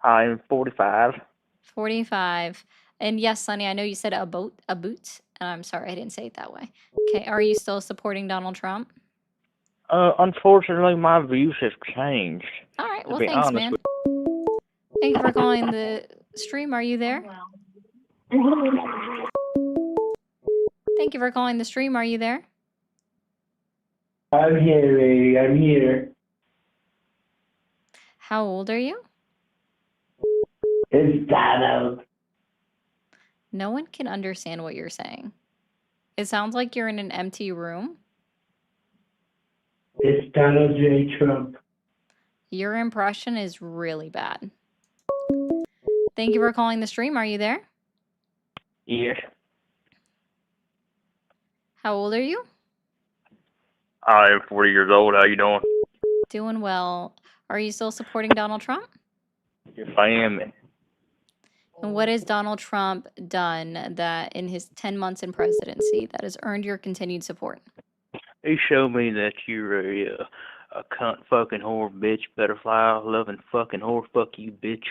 I'm 45. 45. And yes, Sunny, I know you said a boot. I'm sorry, I didn't say it that way. Okay, are you still supporting Donald Trump? Unfortunately, my views have changed. All right, To well, be thanks, honest man. Thank you for calling the stream. Are you there? Thank you for calling the stream. Are you there? I'm here, lady. I'm here. How old are you? It's Donald. No one can understand what you're saying. It sounds like you're in an empty room. It's Donald J. Trump. Your impression is really bad. Thank you for calling the stream. Are you there? Yes. How old are you? I'm 40 years old. How you doing? Doing well. Are you still supporting Donald Trump? Yes, I am. And what has Donald Trump done that in his 10 months in presidency that has earned your continued support? He showed me that you're a cunt fucking whore bitch, butterfly loving fucking whore. Fuck you, bitch.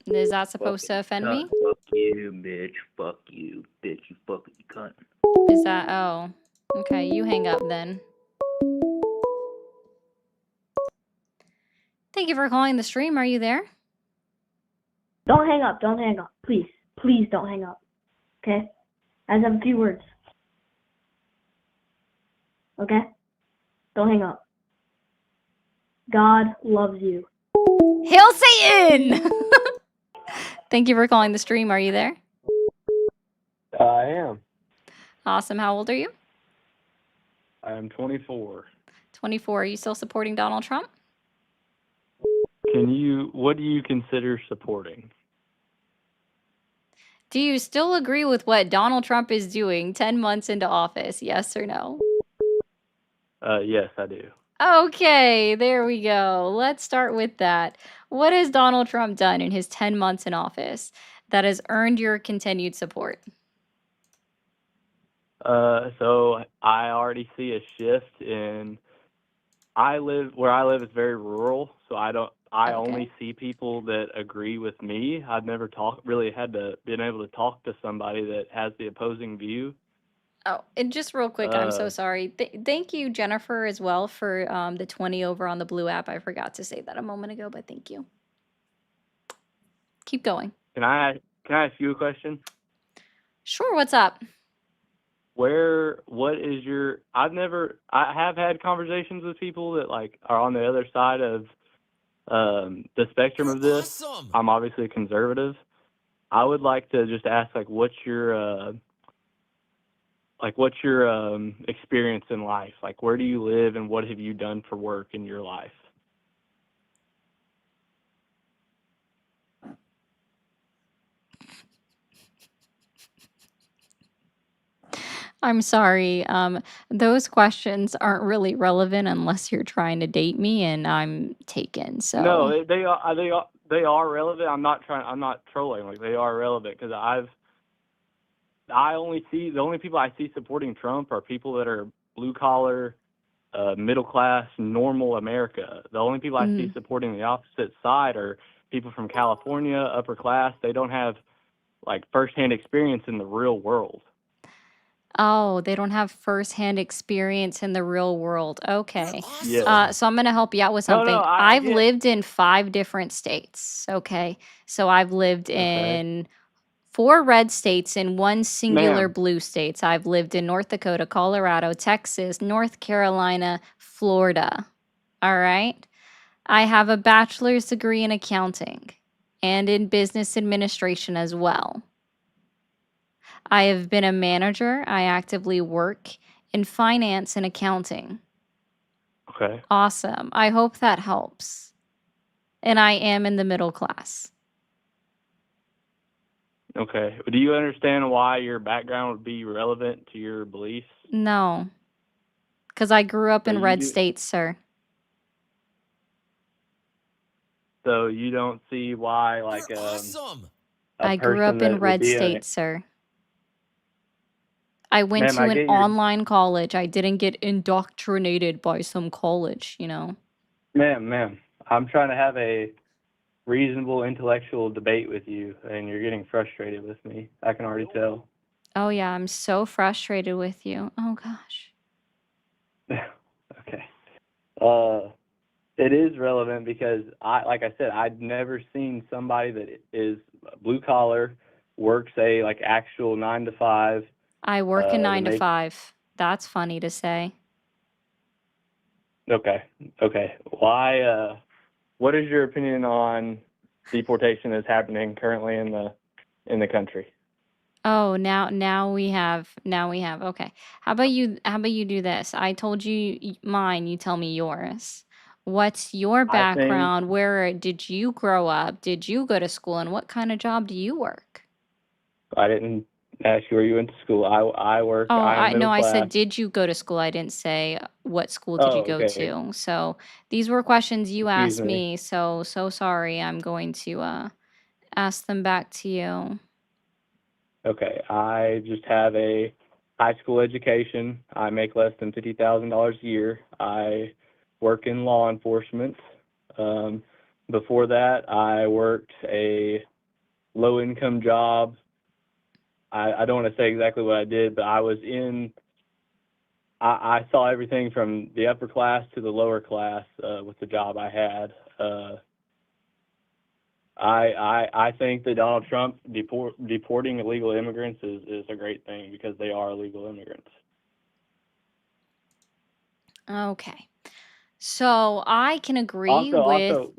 Is that supposed to offend me? Fuck you, bitch. Fuck you, bitch. You fucking cunt. Is that, oh, okay, you hang up then. Thank you for calling the stream. Are you there? Don't hang up. Don't hang up. Please. Please don't hang up. Okay? I just have a few words. Okay? Don't hang up. God loves you. Hail Satan! Thank you for calling the stream. Are you there? I am. Awesome. How old are you? I am 24. 24. Are you still supporting Donald Trump? What do you consider supporting? Do you still agree with what Donald Trump is doing 10 months into office? Yes or no? Yes, I do. Okay, there we go. Let's start with that. What has Donald Trump done in his 10 months in office that has earned your continued support? So I already see a shift in. Where I live is very rural, so I only see people that agree with me. I've never been able to talk to somebody that has the opposing view. Oh, and just real quick, I'm so sorry. Thank you, Jennifer, as well for the 20 over on the Blue app. I forgot to say that a moment ago, but thank you. Keep going. Can I ask you a question? Sure, what's up? I have had conversations with people that like are on the other side of the spectrum of this. Awesome. I'm obviously conservative. I would like to just ask what's your experience in life? Like, where do you live and what have you done for work in your life? I'm sorry. Those questions aren't really relevant unless you're trying to date me and I'm taken. So No, they are relevant. I'm not trolling. Like, they are relevant because the only people I see supporting Trump are people that are blue collar, middle class, normal America. The only people I see supporting the opposite side are people from California, upper class. They don't have like firsthand experience in the real world. Oh, they don't have firsthand experience in the real world. Okay. Yeah. So I'm going to help you out with No, something. no, I I've get. lived in 5 different states. Okay. So I've lived Okay. in 4 red states and 1 singular Ma'am. blue states. I've lived in North Dakota, Colorado, Texas, North Carolina, Florida. All right. I have a bachelor's degree in accounting and in business administration as well. I have been a manager. I actively work in finance and accounting. Okay. Awesome. I hope that helps. and I am in the middle class. Okay. Do you understand why your background would be relevant to your beliefs? No, because I grew up So in you red do, states, sir. so you don't see why, like, You're awesome. A I grew person up in that would red be states, sir. I went ma'am, to I an get your, online college. I didn't get indoctrinated by some college, you know. ma'am, I'm trying to have a reasonable intellectual debate with you, and you're getting frustrated with me. I can already tell. Oh yeah, I'm so frustrated with you. Oh gosh. Okay. It is relevant because like I said, I'd never seen somebody that is blue collar, works a like actual 9 to 5. I work a That 9 to makes 5. That's funny to say. okay. Why? What is your opinion on deportation that's happening currently in the country? Oh, now we have okay. How about you do this? I told you mine, you tell me yours. What's your I think background? Where did you grow up? Did you go to school? And what kind of job do you work? I didn't ask you where you went to school. Oh, I am I middle no, I class. said, did you go to school? I didn't say what school did you Oh, go okay. to. So these were questions you Excuse asked me. me. So sorry. I'm going to ask them back to you. Okay. I just have a high school education. I make less than $50,000 a year. I work in law enforcement. Before that, I worked a low income job. I don't want to say exactly what I did, but I saw everything from the upper class to the lower class with the job I had. I think that Donald Trump deporting illegal immigrants is a great thing because they are illegal immigrants. Okay. So I can agree with Also,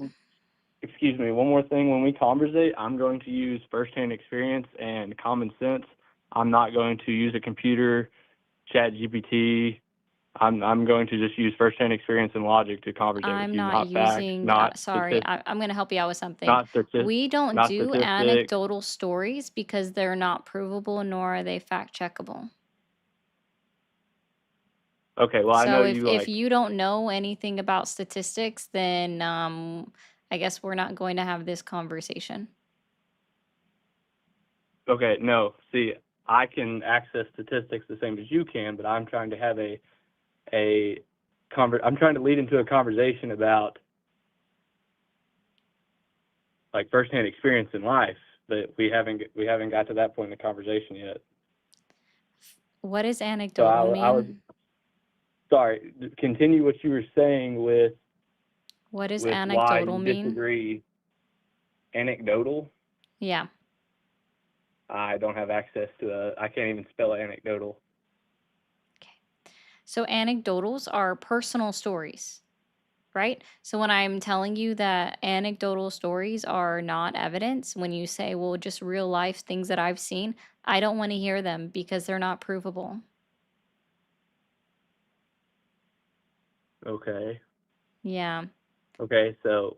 excuse me, one more thing. When we conversate, I'm going to use firsthand experience and common sense. I'm not going to use a computer, chat GPT. I'm going to just use firsthand experience and logic to conversate with I'm you, not not facts, using, not sorry, statistics, I'm going to help you out with something. not statistics, We don't not do statistics. anecdotal stories because they're not provable nor are they fact checkable. Okay, well, I know So you if like. you don't know anything about statistics, then I guess we're not going to have this conversation. Okay, no. See, I can access statistics the same as you can, but I'm trying to have I'm trying to lead into a conversation about like firsthand experience in life, but we haven't got to that point in the conversation yet. What does So anecdotal I was mean? sorry. Continue what you were saying with What does why anecdotal you mean? disagree. Anecdotal. Yeah. I don't have access to I can't even spell anecdotal. So anecdotals are personal stories, right? So when I'm telling you that anecdotal stories are not evidence, when you say, well, just real life things that I've seen, I don't want to hear them because they're not provable. Okay. Yeah. Okay, so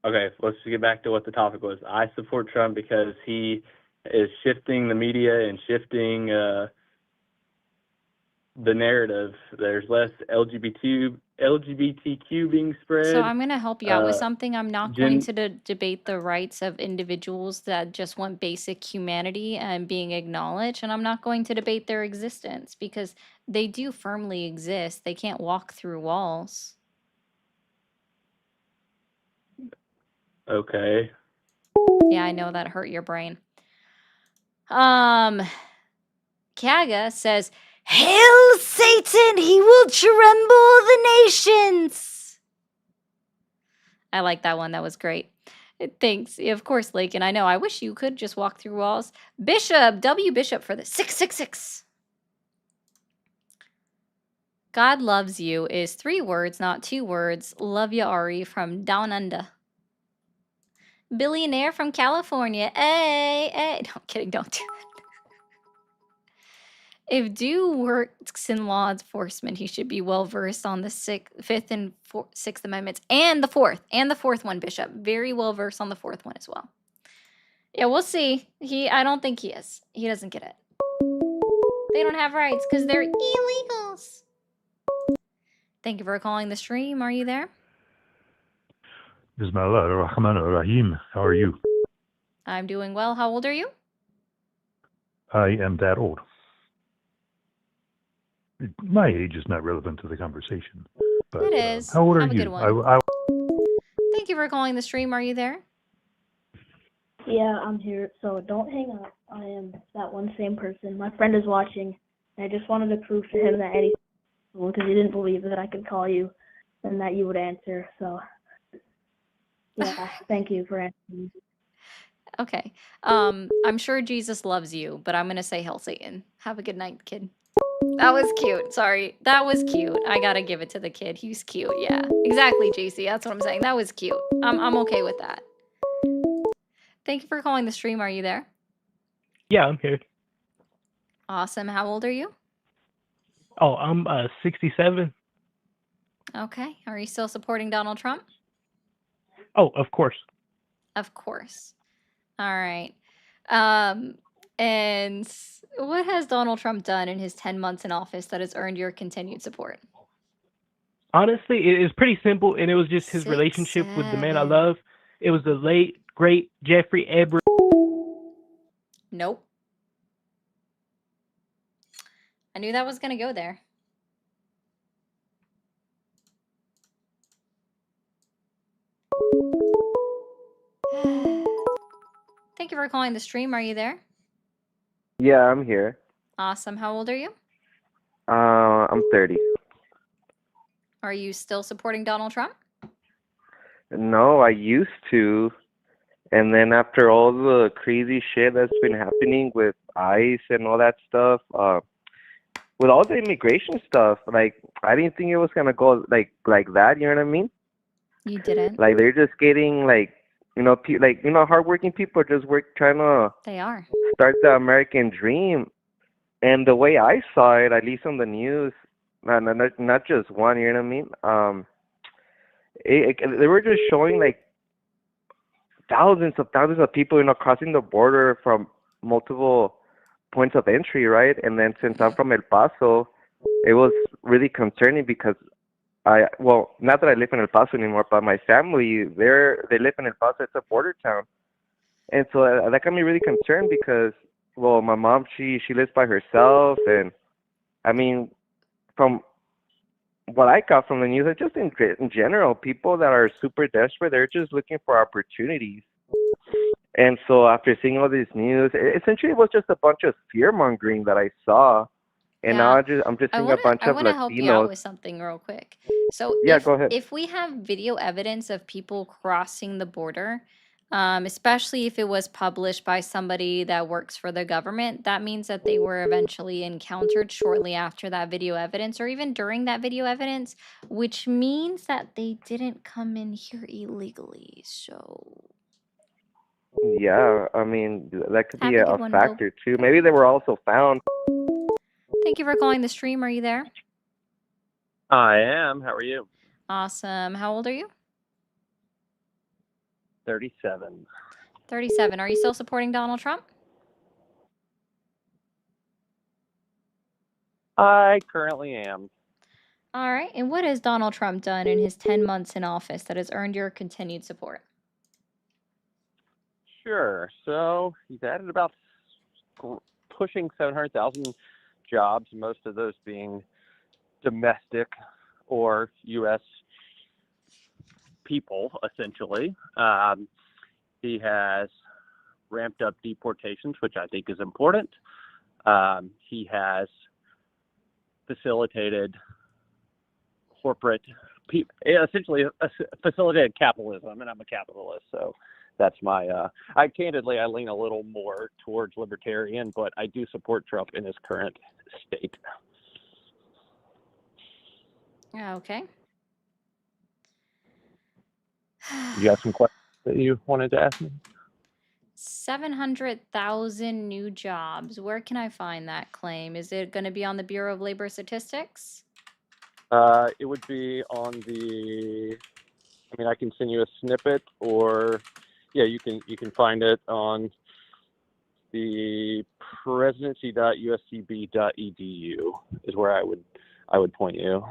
okay, let's get back to what the topic was. I support Trump because he is shifting the media and shifting the narrative. There's less LGBTQ being So spread. I'm going to help you out with something. I'm not going Gen to debate the rights of individuals that just want basic humanity and being acknowledged. And I'm not going to debate their existence because they do firmly exist. They can't walk through walls. Okay. Yeah, I know that hurt your brain. Kaga says, "Hail Satan, he will tremble the nations." I like that one. That was great. Thanks. Yeah, of course, Lakin. I know. I wish you could just walk through walls. Bishop, W Bishop for the 666. God loves you is 3 words, not 2 words. Love ya, Ari from Down Under. Billionaire from California. Hey, hey. No, I'm kidding. Don't do that. If Dew works in law enforcement, he should be well versed on the Fifth and Sixth Amendments and the fourth one, Bishop. Very well versed on the fourth one as well. Yeah, we'll see. I don't think he is. He doesn't get it. They don't have rights because they're illegals. Thank you for calling the stream. Are you there? Bismillah ar-Rahman ar-Rahim. How are you? I'm doing well. How old are you? I am that old. My age is not relevant to the conversation. But, It is. how old are Have a you? good one. I Thank you for calling the stream. Are you there? Yeah, I'm here, so don't hang up. I am that one same person. My friend is watching, and I just wanted to prove to him that Eddie's cool because he didn't believe that I could call you and that you would answer. So, yeah, thank you for answering. Okay. I'm sure Jesus loves you, but I'm gonna say Hail Satan. Have a good night, kid. That was cute. Sorry. That was cute. I gotta give it to the kid. He's cute. Yeah. Exactly, JC. That's what I'm saying. That was cute. I'm okay with that. Thank you for calling the stream. Are you there? Yeah, I'm here. Awesome. How old are you? Oh, I'm 67. Okay. Are you still supporting Donald Trump? Oh, of course. Of course. All right. And what has Donald Trump done in his 10 months in office that has earned your continued support? Honestly, it is pretty simple, and it was just his 6, relationship with the man I 7. love. It was the late, great Jeffrey Epstein. Nope. I knew that was going to go there. Thank you for calling the stream. Are you there? Yeah, I'm here. Awesome. How old are you? I'm 30. Are you still supporting Donald Trump? No, I used to. And then after all the crazy shit that's been happening with ICE and all that stuff, with all the immigration stuff, like I didn't think it was gonna go like that. You know what I mean? You didn't. Like they're just getting hardworking people are just trying to They are. start the American dream. And the way I saw it, at least on the news, not just one. You know what I mean? They were just showing like thousands of people, crossing the border from multiple points of entry, right? And then since I'm from El Paso, it was really concerning because not that I live in El Paso anymore, but my family, they live in El Paso. It's a border town. And so that got me really concerned because, well, my mom, she lives by herself. And I mean, from what I got from the news, it's just in general, people that are super desperate, they're just looking for opportunities. And so after seeing all this news, essentially it was just a bunch of fear mongering that I saw. And now I'm just seeing a bunch I of want to help you out Latinos. with something real quick. So Yeah, go ahead. if we have video evidence of people crossing the border, especially if it was published by somebody that works for the government, that means that they were eventually encountered shortly after that video evidence or even during that video evidence, which means that they didn't come in here illegally. So Yeah, I mean, that could have be a a good one, Bill. factor too. Maybe they were also found. Thank you for calling the stream. Are you there? I am. How are you? Awesome. How old are you? 37. 37. Are you still supporting Donald Trump? I currently am. All right. And what has Donald Trump done in his 10 months in office that has earned your continued support? Sure. So he's added about pushing 700,000 jobs, most of those being domestic or U.S. people, essentially. He has ramped up deportations, which I think is important. He has facilitated corporate, essentially facilitated capitalism, and I'm a capitalist, so that's my, I lean a little more towards libertarian, but I do support Trump in his current state. Okay. You have some questions that you wanted to ask me? 700,000 new jobs. Where can I find that claim? Is it going to be on the Bureau of Labor Statistics? It would be on the. I mean, I can send you a snippet, or yeah, you can find it on the presidency.uscb.edu is where I would point you.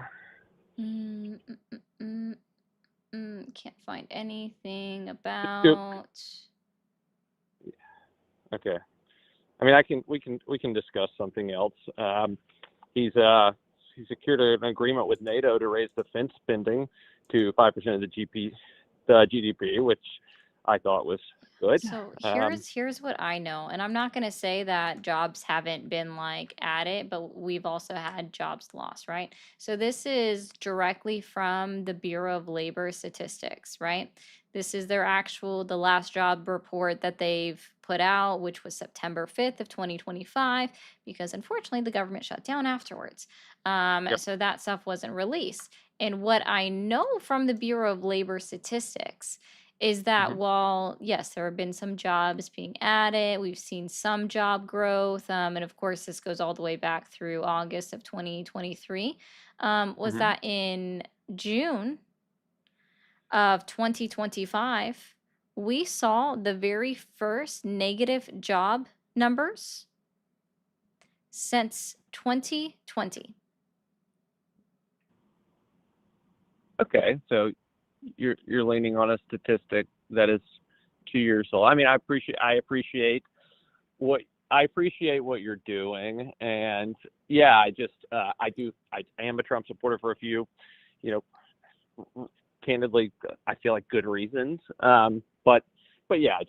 Can't find anything about. Okay. I mean, we can discuss something else. He secured an agreement with NATO to raise defense spending to 5% of the GDP, which I thought was good. So here's what I know, and I'm not going to say that jobs haven't been like added, but we've also had jobs lost, right? So this is directly from the Bureau of Labor Statistics, right? This is their the last job report that they've put out, which was September 5th of 2025, because unfortunately the government shut down afterwards. So that stuff wasn't released. And what I know from the Bureau of Labor Statistics is that while, yes, there have been some jobs being added, we've seen some job growth, and of course, this goes all the way back through August of 2023, was that in June of 2025, we saw the very first negative job numbers since 2020. Okay, so you're leaning on a statistic that is 2 years old. I mean, I appreciate what you're doing, and yeah, I am a Trump supporter for a few, candidly, I feel like good reasons. But yeah,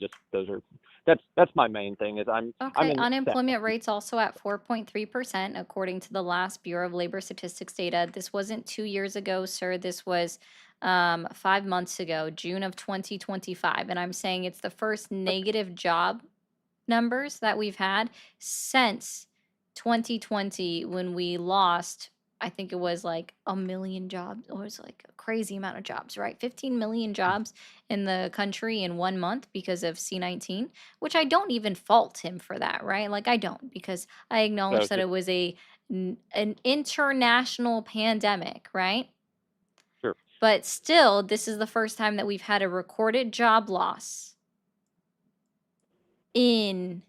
that's my main thing is I'm Okay, in unemployment rate's also at 4.3%, according to the last Bureau of Labor Statistics data. This wasn't 2 years ago, sir. This was 5 months ago, June of 2025. And I'm saying it's the first negative job numbers that we've had since 2020 when we lost, I think it was like 1 million jobs. It was like a crazy amount of jobs, right? 15 million jobs in the country in 1 month because of C-19, which I don't even fault him for that, right? Like I don't, because I acknowledge that it was an international pandemic, right? Sure. But still, this is the first time that we've had a recorded job loss in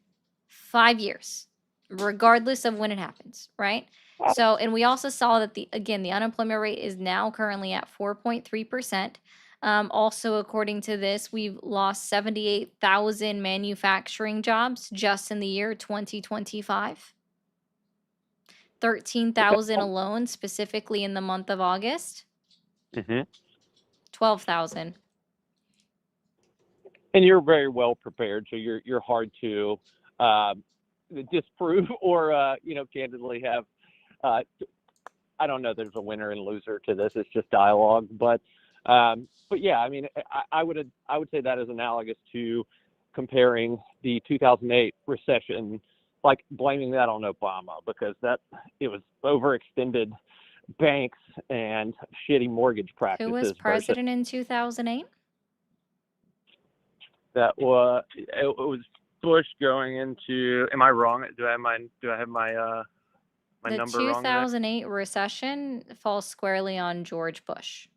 5 years, regardless of when it happens, right? So, and we also saw that the unemployment rate is now currently at 4.3%. Also, according to this, we've lost 78,000 manufacturing jobs just in the year 2025. 13,000 alone, specifically in the month of August. 12,000. And you're very well prepared, so you're hard to disprove or candidly have. I don't know. There's a winner and loser to this. It's just dialogue, but yeah. I mean, I would say that is analogous to comparing the 2008 recession, like blaming that on Obama because it was overextended banks and shitty mortgage practices. Who was president in 2008? It was Bush going into. Am I wrong? Do I have my The number wrong? The 2008 recession falls squarely on George Bush.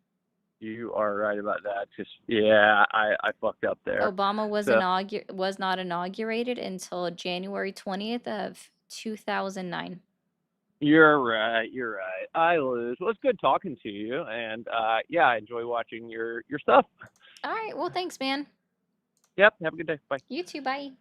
You are right about that. I fucked up there. Obama was not inaugurated until January 20th of 2009. You're right. I lose. Well, it's good talking to you, and I enjoy watching your stuff. All right. Well, thanks, man. Yep. Have a good day. Bye. You too. Bye.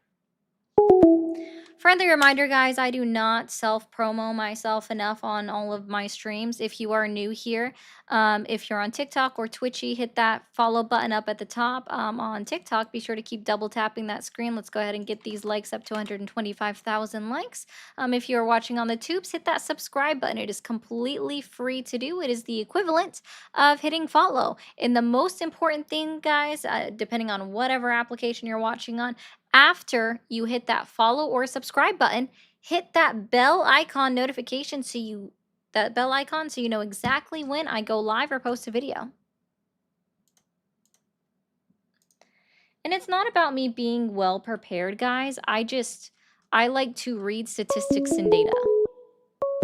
Friendly reminder, guys, I do not self-promo myself enough on all of my streams. If you are new here, if you're on TikTok or Twitchy, hit that follow button up at the top. On TikTok, be sure to keep double tapping that screen. Let's go ahead and get these likes up to 125,000 likes. If you're watching on the tubes, hit that subscribe button. It is completely free to do. It is the equivalent of hitting follow. And the most important thing, guys, depending on whatever application you're watching on, after you hit that follow or subscribe button, hit that bell icon notification so you know exactly when I go live or post a video. And it's not about me being well prepared, guys. I like to read statistics and data.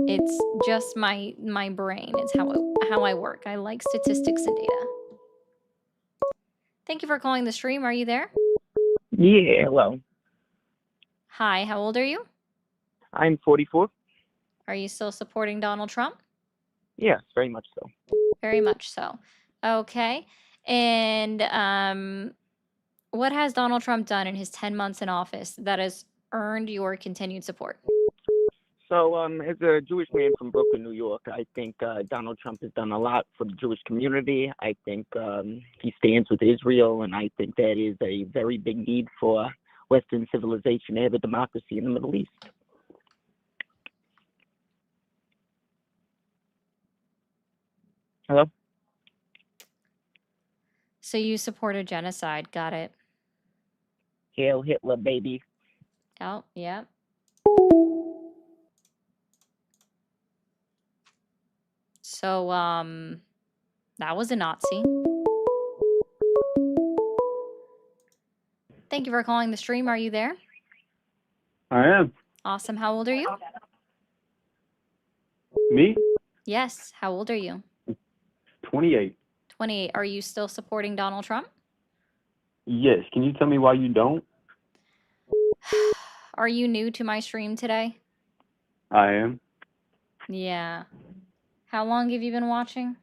It's just my brain. It's how I work. I like statistics and data. Thank you for calling the stream. Are you there? Yeah, hello. Hi, how old are you? I'm 44. Are you still supporting Donald Trump? Yes, very much so. Very much so. Okay. And what has Donald Trump done in his 10 months in office that has earned your continued support? So, as a Jewish man from Brooklyn, New York, I think Donald Trump has done a lot for the Jewish community. I think he stands with Israel, and I think that is a very big need for Western civilization to have a democracy in the Middle East. Hello? So you support a genocide. Got it. Hail Hitler, baby. Oh, yeah. So, that was a Nazi. Thank you for calling the stream. Are you there? I am. Awesome. How old are you? Me? Yes. How old are you? 28. 28. Are you still supporting Donald Trump? Yes. Can you tell me why you don't? Are you new to my stream today? I am. Yeah. How long have you been watching?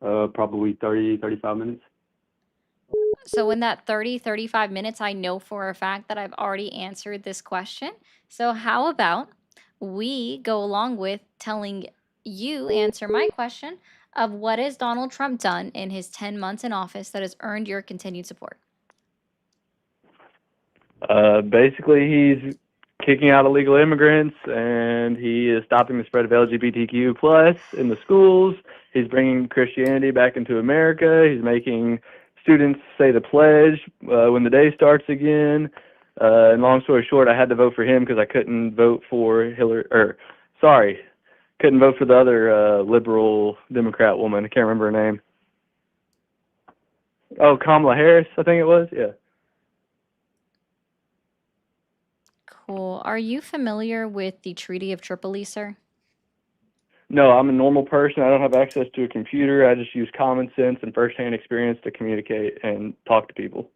Probably 30, 35 minutes. So in that 30, 35 minutes, I know for a fact that I've already answered this question. So how about we go along with telling you answer my question of what has Donald Trump done in his 10 months in office that has earned your continued support? Basically, he's kicking out illegal immigrants, and he is stopping the spread of LGBTQ plus in the schools. He's bringing Christianity back into America. He's making students say the pledge when the day starts again. And long story short, I had to vote for him because I couldn't vote for couldn't vote for the other liberal Democrat woman. I can't remember her name. Oh, Kamala Harris, I think it was. Yeah. Cool. Are you familiar with the Treaty of Tripoli, sir? No, I'm a normal person. I don't have access to a computer. I just use common sense and firsthand experience to communicate and talk to people.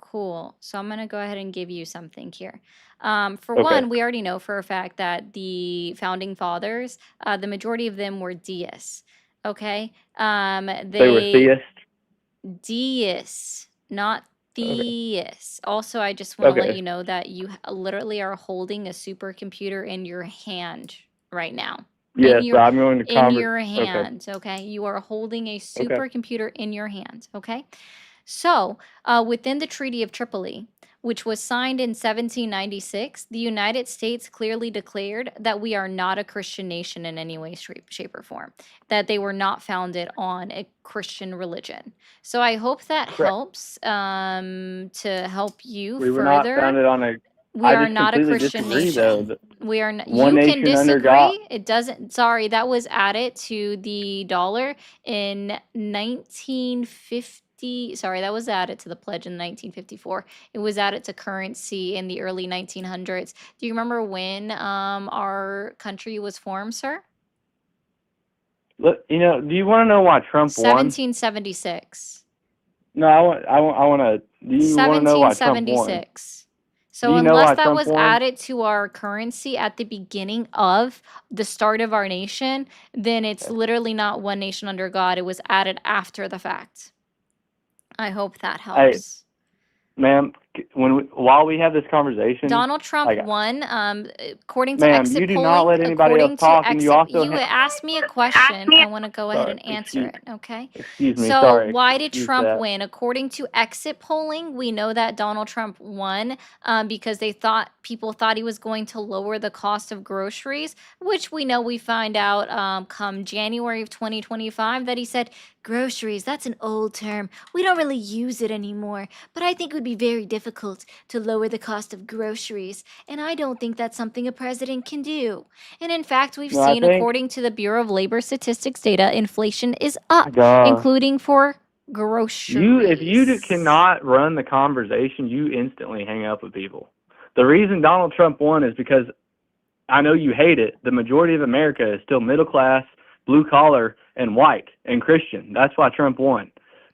Cool. So I'm going to go ahead and give you something here. For Okay. one, we already know for a fact that the founding fathers, the majority of them were deists. Okay. They were theists? Deists, not Okay. theists. Also, I just want to let Okay. you know that you literally are holding a supercomputer in your hand right now. Yes, I'm going to In your Okay. hand, okay? You are holding a Okay. supercomputer in your hand, okay? So, within the Treaty of Tripoli, which was signed in 1796, the United States clearly declared that we are not a Christian nation in any way, shape, or form, that they were not founded on a Christian religion. So I hope that Correct. helps to help you We were not further. founded on a. We I are just not a completely Christian disagree, though. nation. We are not, One you can nation under God. disagree. It doesn't, sorry, that was added to the dollar in 1950. Sorry, that was added to the pledge in 1954. It was added to currency in the early 1900s. Do you remember when our country was formed, sir? Look, do you want to know why Trump won? 1776. No, I want to. Do you want to know why Trump won? 1776. Do So you know unless why that Trump was won? added to our currency at the beginning of the start of our nation, then it's literally not one nation under God. It was added after the fact. I hope that Hey, helps. ma'am, while we have this conversation, Donald Trump like, won, according to ma'am, exit you do not polling. let anybody else According to talk, and you exit, also you asked me a question. I want to go ahead sorry, and answer it. Okay. excuse me, So sorry, why did excuse Trump that. win? According to exit polling, we know that Donald Trump won because people thought he was going to lower the cost of groceries, which we find out come January of 2025 that he said groceries, that's an old term. We don't really use it anymore. But I think it would be very difficult to lower the cost of groceries. And I don't think that's something a president can do. And in fact, we've No, I seen, think, according to the Bureau of Labor Statistics data, inflation is up, duh. including for groceries. If you cannot run the conversation, you instantly hang up with people. The reason Donald Trump won is because I know you hate it. The majority of America is still middle class, blue collar, and white and Christian. That's why Trump won.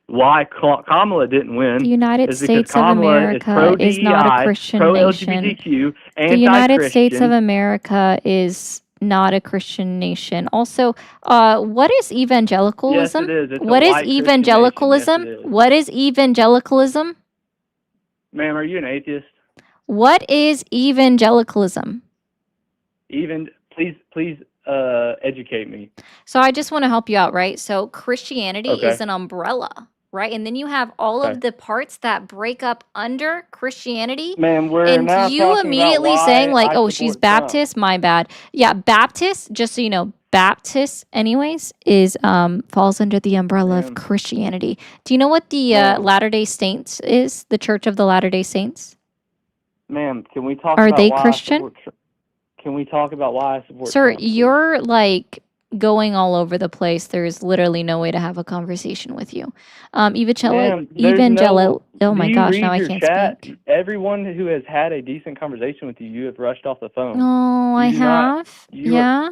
Why Kamala didn't win The United is because States of Kamala is America is not a pro-DEI, Christian nation. pro-LGBTQ, The United States of anti-Christian. America is not a Christian nation. Also, what is Yes, evangelicalism? it is. It's a What is white Christian nation. Yes, evangelicalism? it is. What is evangelicalism? Ma'am, are you an atheist? What is evangelicalism? Please, educate me. So I just want to help you out, right? So Christianity Okay. is an umbrella, right? And then you have all Okay. of the parts that break up under Christianity. Ma'am, we're And now you talking about immediately saying why like, I oh, she's support Trump. Baptist, my bad. Yeah, Baptist, just so you know, Baptist anyways is falls under the umbrella of Ma'am, Christianity. Do you know what the ma'am, Latter-day Saints is? The Church of the Latter-day Saints? ma'am, can we talk Are about they why I Christian? support Trump? Can we talk about why I support Sir, Trump, please? you're like going all over the place. There's literally no way to have a conversation with you. Ma'am, Oh my do you gosh, now read I your can't chat? speak. Everyone who has had a decent conversation with you, you have rushed off the phone. Oh, I You do not, have. you are, Yeah.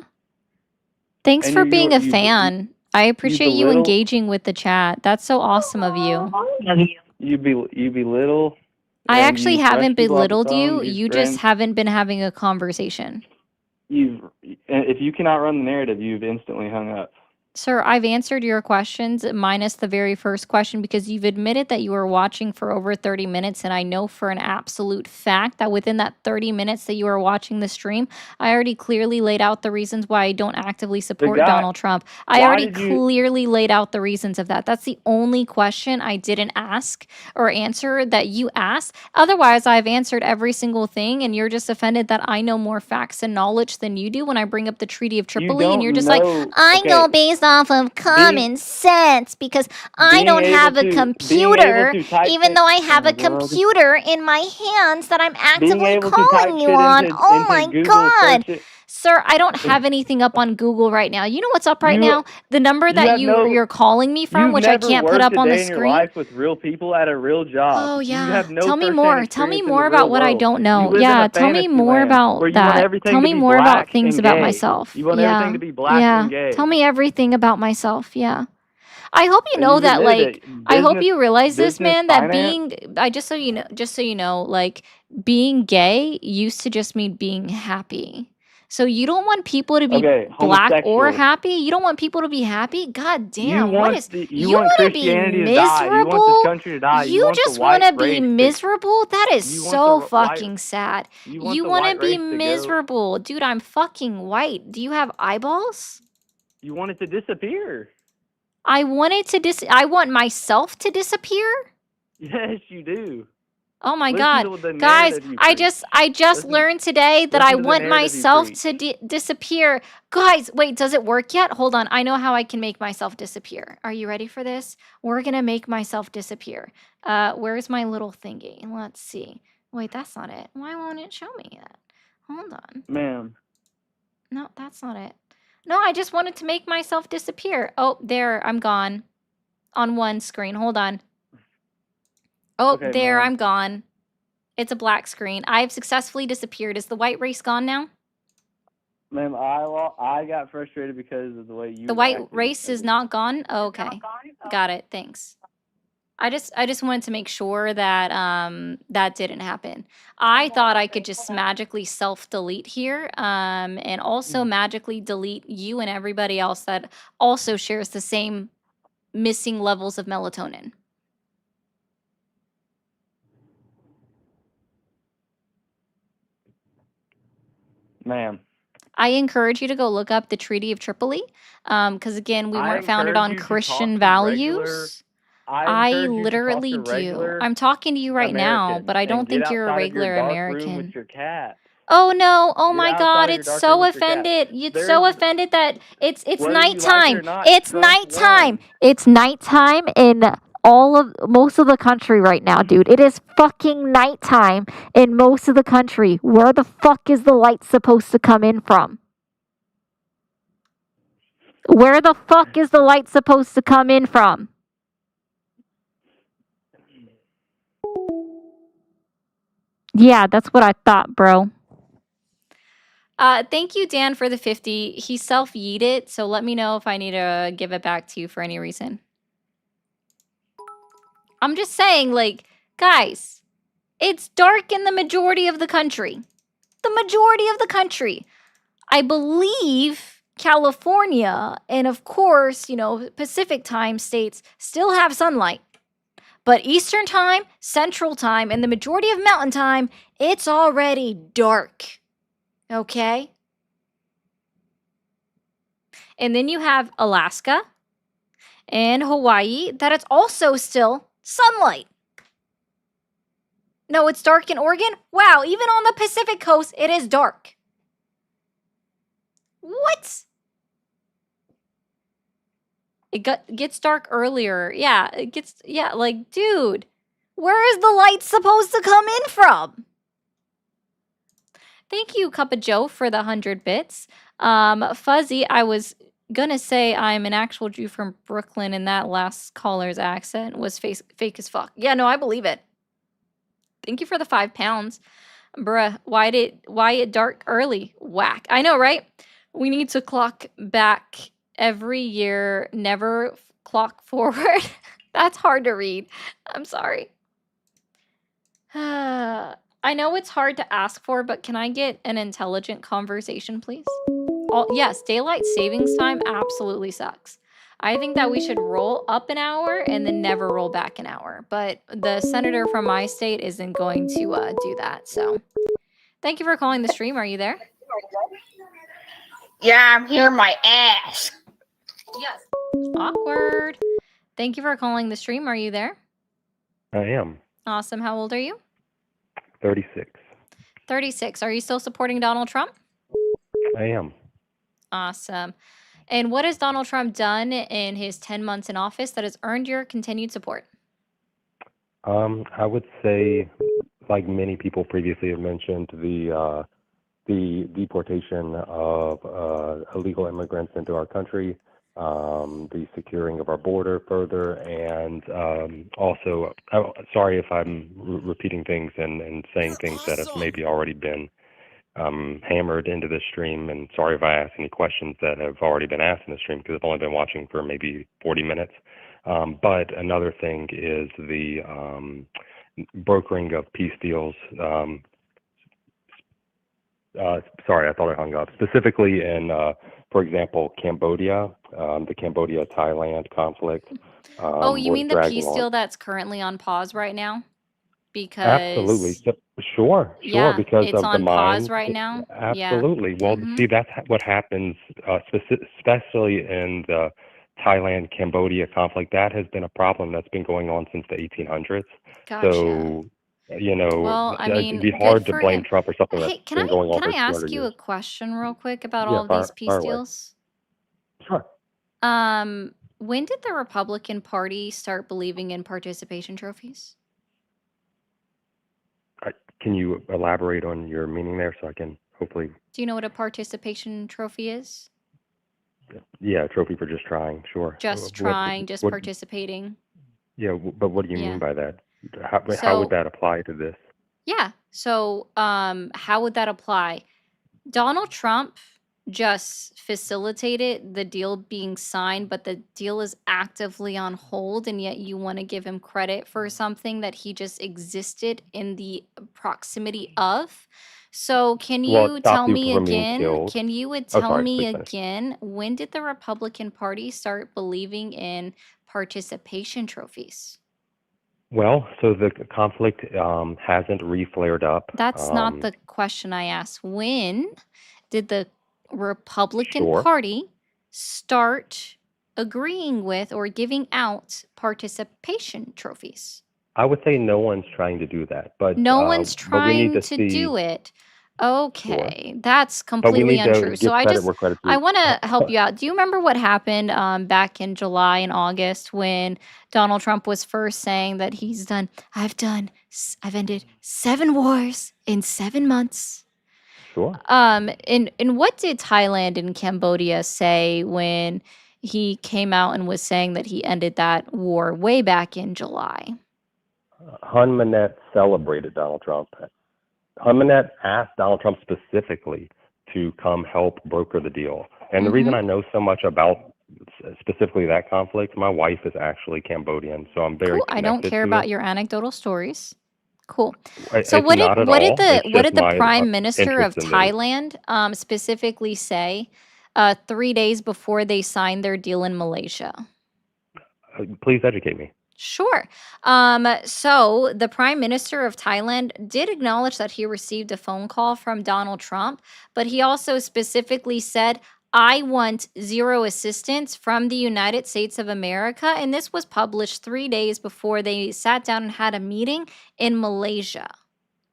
Thanks and for you, being a you fan. I appreciate you belittle, engaging with the chat. That's so awesome of you. you belittle, I and actually you rush haven't people off the belittled you. phone. You just haven't been having a conversation. If you cannot run the narrative, you've instantly hung up. Sir, I've answered your questions minus the very first question because you've admitted that you were watching for over 30 minutes. And I know for an absolute fact that within that 30 minutes that you were watching the stream, I already clearly laid out the reasons why I don't actively The support guy, Donald Trump. I why already did you? clearly laid out the reasons of that. That's the only question I didn't ask or answer that you asked. Otherwise, I've answered every single thing, and you're just offended that I know more facts and knowledge than you do when I bring up the Treaty of You Tripoli, and you're don't just like, know. I Okay, know based off of being common sense because I being don't able have a to being able computer, to type even though I have a oh God, computer in my hands that I'm being actively able to type calling you shit on. into Oh my Google, God. search it. Sir, I don't have anything up on Google right now. You know what's up right You now? The number you that have no. you're calling me from, You've which I never can't put worked up a on the day in your screen. life with real people at a real job. Oh You yeah. have no Tell me firsthand more. Tell me experience in the more about real what I world. don't You know. live in Yeah, a tell me fantasy more land where about you want that. everything Tell to me be more about black things and about gay. myself. You want everything Yeah. to be black Yeah. and gay. Tell me everything about myself. Yeah. I hope you And know you've that admitted like it. I hope Business, you realize this, business, man, that finance. just so you know, like being gay used to just mean being happy. So you don't want people to be Okay, black or homosexual. happy? You don't want people to be happy? God You damn, want you want want to be Christianity to die. You want this miserable? country to die. You You want the just want white to be race to. miserable? That is You want so the white. fucking sad. You want You the want to white be race to go. miserable. Dude, I'm fucking white. Do you have eyeballs? You want it to disappear. I want myself to disappear? Yes, you do. Oh my Listen God. to the Guys, narrative you I preach. just Listen, learned today that I listen to the want narrative you myself preach. to disappear. Guys, wait, does it work yet? Hold on. I know how I can make myself disappear. Are you ready for this? We're going to make myself disappear. Where's my little thingy? Let's see. Wait, that's not it. Why won't it show me that? Hold on. Ma'am. No, that's not it. No, I just wanted to make myself disappear. Oh, there, I'm gone. On one screen. Hold on. Oh, Okay, there, ma'am. I'm gone. It's a black screen. I've successfully disappeared. Is the white race gone now? Ma'am, I got frustrated because of the way you The white acted race is as not gone? Oh, okay. Got it. Thanks. I just wanted to make sure that that didn't happen. I thought I could just magically self-delete here, and also magically delete you and everybody else that also shares the same missing levels of melatonin. Ma'am. I encourage you to go look up the Treaty of Tripoli, because again, we I weren't founded encourage on you to talk Christian to values. regular. I I encourage you to talk literally to do. regular I'm talking to you right now, Americans but I and don't get think you're a outside of your regular dark room American. with your cat. Oh no, oh Get my outside God, of your it's dark so room with your cat. offended. It's There's so offended that it's whether you like it nighttime. or not, It's Trump nighttime. won. It's nighttime in most of the country right now, dude. It is fucking nighttime in most of the country. Where the fuck is the light supposed to come in from? Where the fuck is the light supposed to come in from? Yeah, that's what I thought, bro. Thank you, Dan, for the 50. He self-yeeted, so let me know if I need to give it back to you for any reason. I'm just saying, like, guys, it's dark in the majority of the country. The majority of the country. I believe California and, of course, you know, Pacific time states still have sunlight. But Eastern time, Central time, and the majority of Mountain time, it's already dark. Okay? And then you have Alaska and Hawaii that it's also still sunlight. No, it's dark in Oregon? Wow, even on the Pacific coast, it is dark. What? It gets dark earlier. Yeah, it gets, yeah, like, dude, where is the light supposed to come in from? Thank you, Cup of Joe, for the 100 bits. Fuzzy, I was gonna say I'm an actual Jew from Brooklyn, and that last caller's accent was fake as fuck. Yeah, no, I believe it. Thank you for the 5 pounds. Bruh, why it dark early? Whack. I know, right? We need to clock back every year, never clock forward. That's hard to read. I'm sorry. I know it's hard to ask for, but can I get an intelligent conversation, please? Yes, daylight savings time absolutely sucks. I think that we should roll up an hour and then never roll back an hour. But the senator from my state isn't going to do that. So thank you for calling the stream. Are you there? Yeah, I'm here, my ass. Yes. Awkward. Thank you for calling the stream. Are you there? I am. Awesome. How old are you? 36. 36. Are you still supporting Donald Trump? I am. Awesome. And what has Donald Trump done in his 10 months in office that has earned your continued support? I would say, like many people previously have mentioned, the deportation of illegal immigrants into our country, the securing of our border further, and also, sorry if I'm repeating things and saying things that have maybe already been hammered into this stream, and sorry if I ask any questions that have already been asked in the stream because I've only been watching for maybe 40 minutes. But another thing is the brokering of peace deals. Sorry, I thought I hung up. Specifically in, for example, Cambodia, the Cambodia-Thailand conflict. Oh, you was mean the dragging peace on. deal that's currently on pause right now? Absolutely. Because Sure, yeah, because it's of the on pause mines. right now. Yeah. Absolutely. Well, see, that's what happens, especially in the Thailand Cambodia conflict. That has been a problem that's been going on since the 1800s. Gotcha. So, Well, I it'd be mean, hard good to for blame him. Trump for something that's Hey, can been going on I for ask 200 you a years. question real quick about Yeah, all of these fire peace away. deals? Sure. When did the Republican Party start believing in participation trophies? Can you elaborate on your meaning there so I can hopefully, Do you know what a participation trophy is? yeah, a trophy for just trying, sure. Just trying, just participating. Yeah, but what do you Yeah. mean by that? How would So, that apply to this? yeah. So, how would that apply? Donald Trump just facilitated the deal being signed, but the deal is actively on hold, and yet you want to give him credit for something that he just existed in the proximity of. So, can Well, it you stopped tell people me from being again? killed. Can you would Oh, tell sorry, me please finish. again, when did the Republican Party start believing in participation trophies? Well, so the conflict hasn't re-flared up. That's not the question I asked. When did the Republican Sure. Party start agreeing with or giving out participation trophies? I would say no one's trying to do that, but No one's but we need trying to to do see. it. Sure. Okay, that's But we completely need to untrue. So give credit where credit's I due. want to help you out. Do you remember what happened back in July and August when Donald Trump was first saying that I've ended 7 wars in 7 months? Sure. And what did Thailand and Cambodia say when he came out and was saying that he ended that war way back in July? Hun Manet celebrated Donald Trump. Humanet asked Donald Trump specifically to come help broker the deal. And the reason I know so much about specifically that conflict, my wife is actually Cambodian, so I'm very Cool. I don't connected care to about it. your anecdotal stories. Cool. It's So what did not at what did all. the It's what just did the my Prime Minister of interest in this. Thailand specifically say 3 days before they signed their deal in Malaysia? Please educate me. Sure. So the Prime Minister of Thailand did acknowledge that he received a phone call from Donald Trump, but he also specifically said, I want zero assistance from the United States of America. And this was published 3 days before they sat down and had a meeting in Malaysia.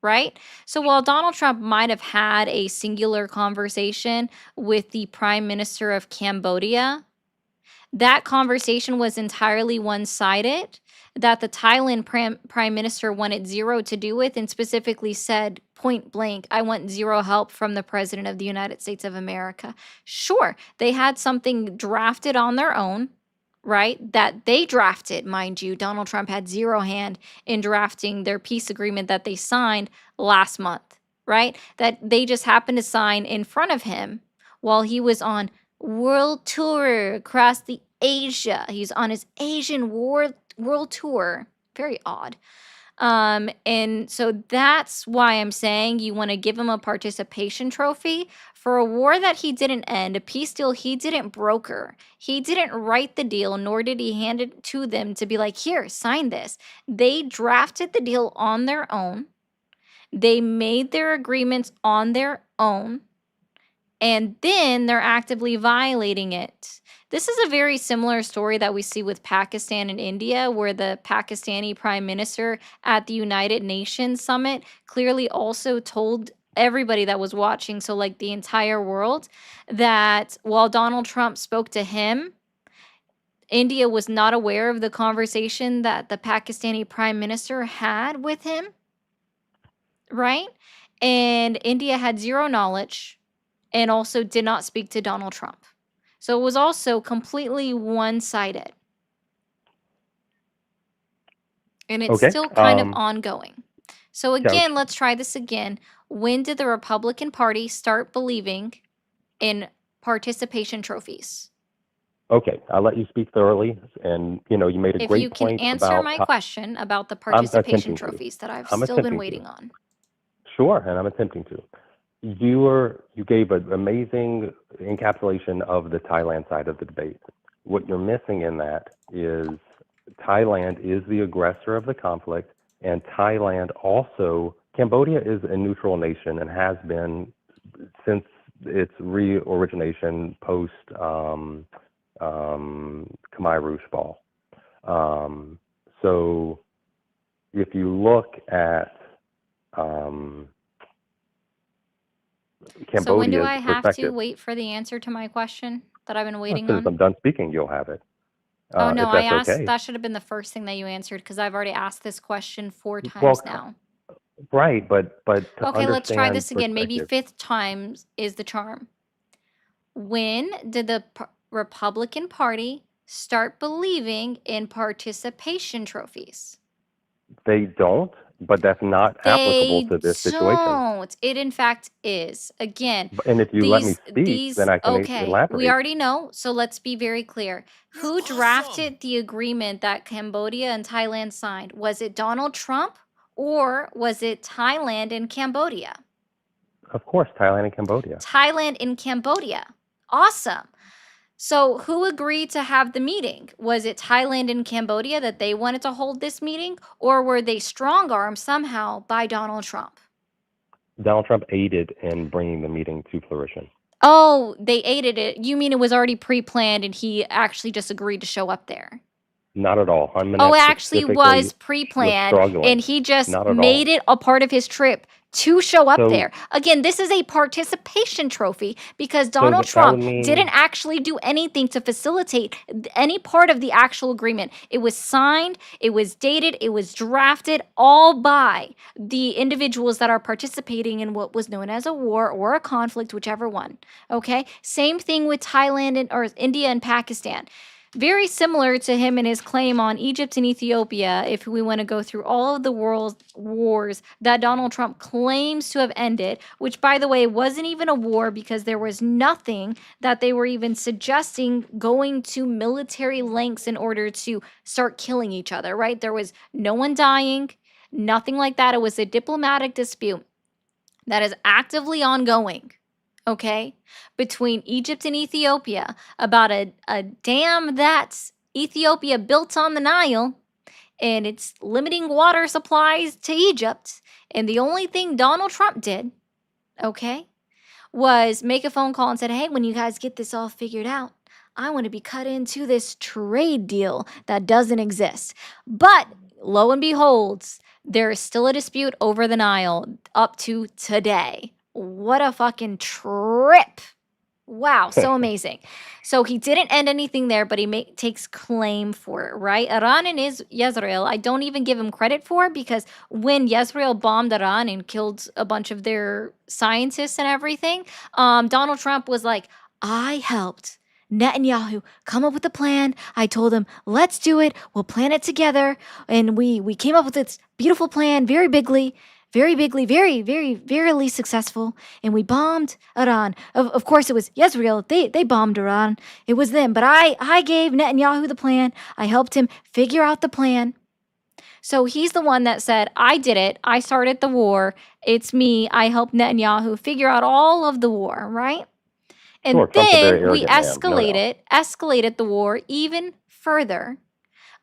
Right? So while Donald Trump might have had a singular conversation with the Prime Minister of Cambodia, that conversation was entirely one-sided, that the Thailand prime minister wanted zero to do with, and specifically said point blank, I want zero help from the President of the United States of America. Sure, they had something drafted on their own, right? That they drafted, mind you. Donald Trump had zero hand in drafting their peace agreement that they signed last month, right? That they just happened to sign in front of him while he was on world tour across the Asia. He's on his Asian world tour. Very odd. And so that's why I'm saying you want to give him a participation trophy for a war that he didn't end, a peace deal he didn't broker. He didn't write the deal, nor did he hand it to them to be like, here, sign this. They drafted the deal on their own. They made their agreements on their own. And then they're actively violating it. This is a very similar story that we see with Pakistan and India, where the Pakistani prime minister at the United Nations summit clearly also told everybody that was watching, so like the entire world, that while Donald Trump spoke to him, India was not aware of the conversation that the Pakistani prime minister had with him, right? And India had zero knowledge and also did not speak to Donald Trump. So it was also completely one-sided. And it's Okay. still kind of ongoing. So again, let's try this again. When did the Republican Party start believing in participation trophies? Okay, I'll let you speak thoroughly, and you made a If great you can point answer about my how- question about the I'm participation attempting to. trophies that I've I'm still been attempting to. waiting on. Sure, and I'm attempting to. You gave an amazing encapsulation of the Thailand side of the debate. What you're missing in that is Thailand is the aggressor of the conflict, and Cambodia is a neutral nation and has been since its reorigination post Khmer Rouge fall. So if you look at Cambodia's So when do I have to perspective, wait for the answer to my question that I've been as waiting soon as on? I'm done speaking, you'll have it. Oh no, If I that's asked, okay. that should have been the first thing that you answered because I've already asked this question 4 Well, times now. right, but to Okay, let's try understand this again. Maybe perspective, 5th time is the charm. When did the Republican Party start believing in participation trophies? they don't, but that's not applicable They to this situation. don't. It in fact is. Again, And if you let me speak, these then I can okay, we elaborate. already know, so let's be very clear. Who drafted the agreement that Cambodia and Thailand signed? Was it Donald Trump or was it Thailand and Cambodia? Of course, Thailand and Cambodia. Thailand and Cambodia. Awesome. So who agreed to have the meeting? Was it Thailand and Cambodia that they wanted to hold this meeting, or were they strong-armed somehow by Donald Trump? Donald Trump aided in bringing the meeting to fruition. Oh, they aided it. You mean it was already pre-planned and he actually just agreed to show up there? Not at all. Humanet Oh, it actually specifically was was pre-planned struggling. and he just Not at made all. it a part of his trip to show up So- there. Again, this is a participation trophy because So Donald that Trump would mean- didn't actually do anything to facilitate any part of the actual agreement. It was signed, it was dated, it was drafted all by the individuals that are participating in what was known as a war or a conflict, whichever one. Okay? Same thing with Thailand or India and Pakistan. very similar to him and his claim on Egypt and Ethiopia, if we want to go through all of the world wars that Donald Trump claims to have ended, which, by the way, wasn't even a war because there was nothing that they were even suggesting going to military lengths in order to start killing each other, right? There was no one dying, nothing like that. It was a diplomatic dispute that is actively ongoing, okay, between Egypt and Ethiopia about a dam that Ethiopia built on the Nile, and it's limiting water supplies to Egypt. And the only thing Donald Trump did, okay, was make a phone call and said, hey, when you guys get this all figured out, I want to be cut into this trade deal that doesn't exist. But lo and behold, there is still a dispute over the Nile up to today. What a fucking trip. Wow, so amazing. So he didn't end anything there, but he takes claim for it, right? Iran and Israel, I don't even give him credit for, because when Israel bombed Iran and killed a bunch of their scientists and everything, Donald Trump was like, I helped Netanyahu come up with a plan. I told him, let's do it. We'll plan it together. And we came up with this beautiful plan, very bigly, very, very successful. And we bombed Iran. Of course, it was Israel. They bombed Iran. It was them. But I gave Netanyahu the plan. I helped him figure out the plan. So he's the one that said, I did it. I started the war. It's me. I helped Netanyahu figure out all of the war, right? And Sure, Trump's a very then we arrogant man, no doubt. escalated the war even further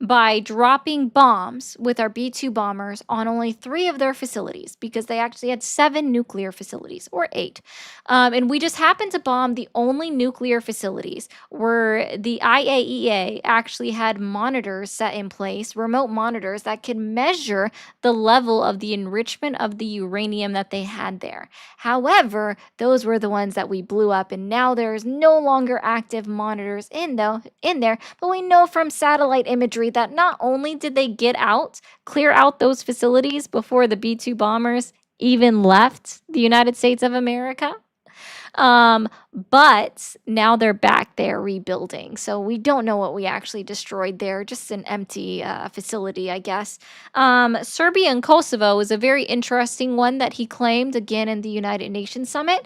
by dropping bombs with our B-2 bombers on only 3 of their facilities, because they actually had 7 nuclear facilities, or 8. And we just happened to bomb the only nuclear facilities where the IAEA actually had monitors set in place, remote monitors that could measure the level of the enrichment of the uranium that they had there. However, those were the ones that we blew up, and now there's no longer active monitors in there, but we know from satellite imagery that not only did they clear out those facilities before the B-2 bombers even left the United States of America, but now they're back there rebuilding. So we don't know what we actually destroyed there, just an empty facility, I guess. Serbia and Kosovo is a very interesting one that he claimed again in the United Nations Summit,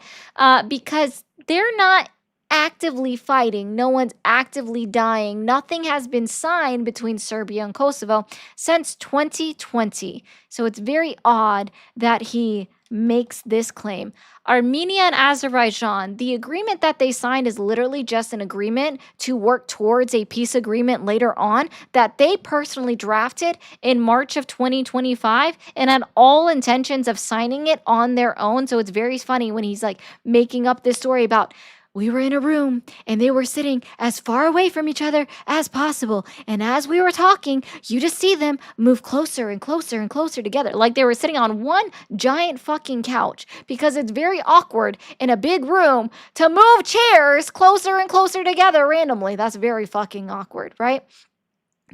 because they're not actively fighting. No one's actively dying. Nothing has been signed between Serbia and Kosovo since 2020. So it's very odd that he makes this claim. Armenia and Azerbaijan, the agreement that they signed is literally just an agreement to work towards a peace agreement later on that they personally drafted in March of 2025 and had all intentions of signing it on their own. So it's very funny when he's like making up this story about, we were in a room and they were sitting as far away from each other as possible. And as we were talking, you just see them move closer and closer and closer together. Like they were sitting on one giant fucking couch, because it's very awkward in a big room to move chairs closer and closer together randomly. That's very fucking awkward, right?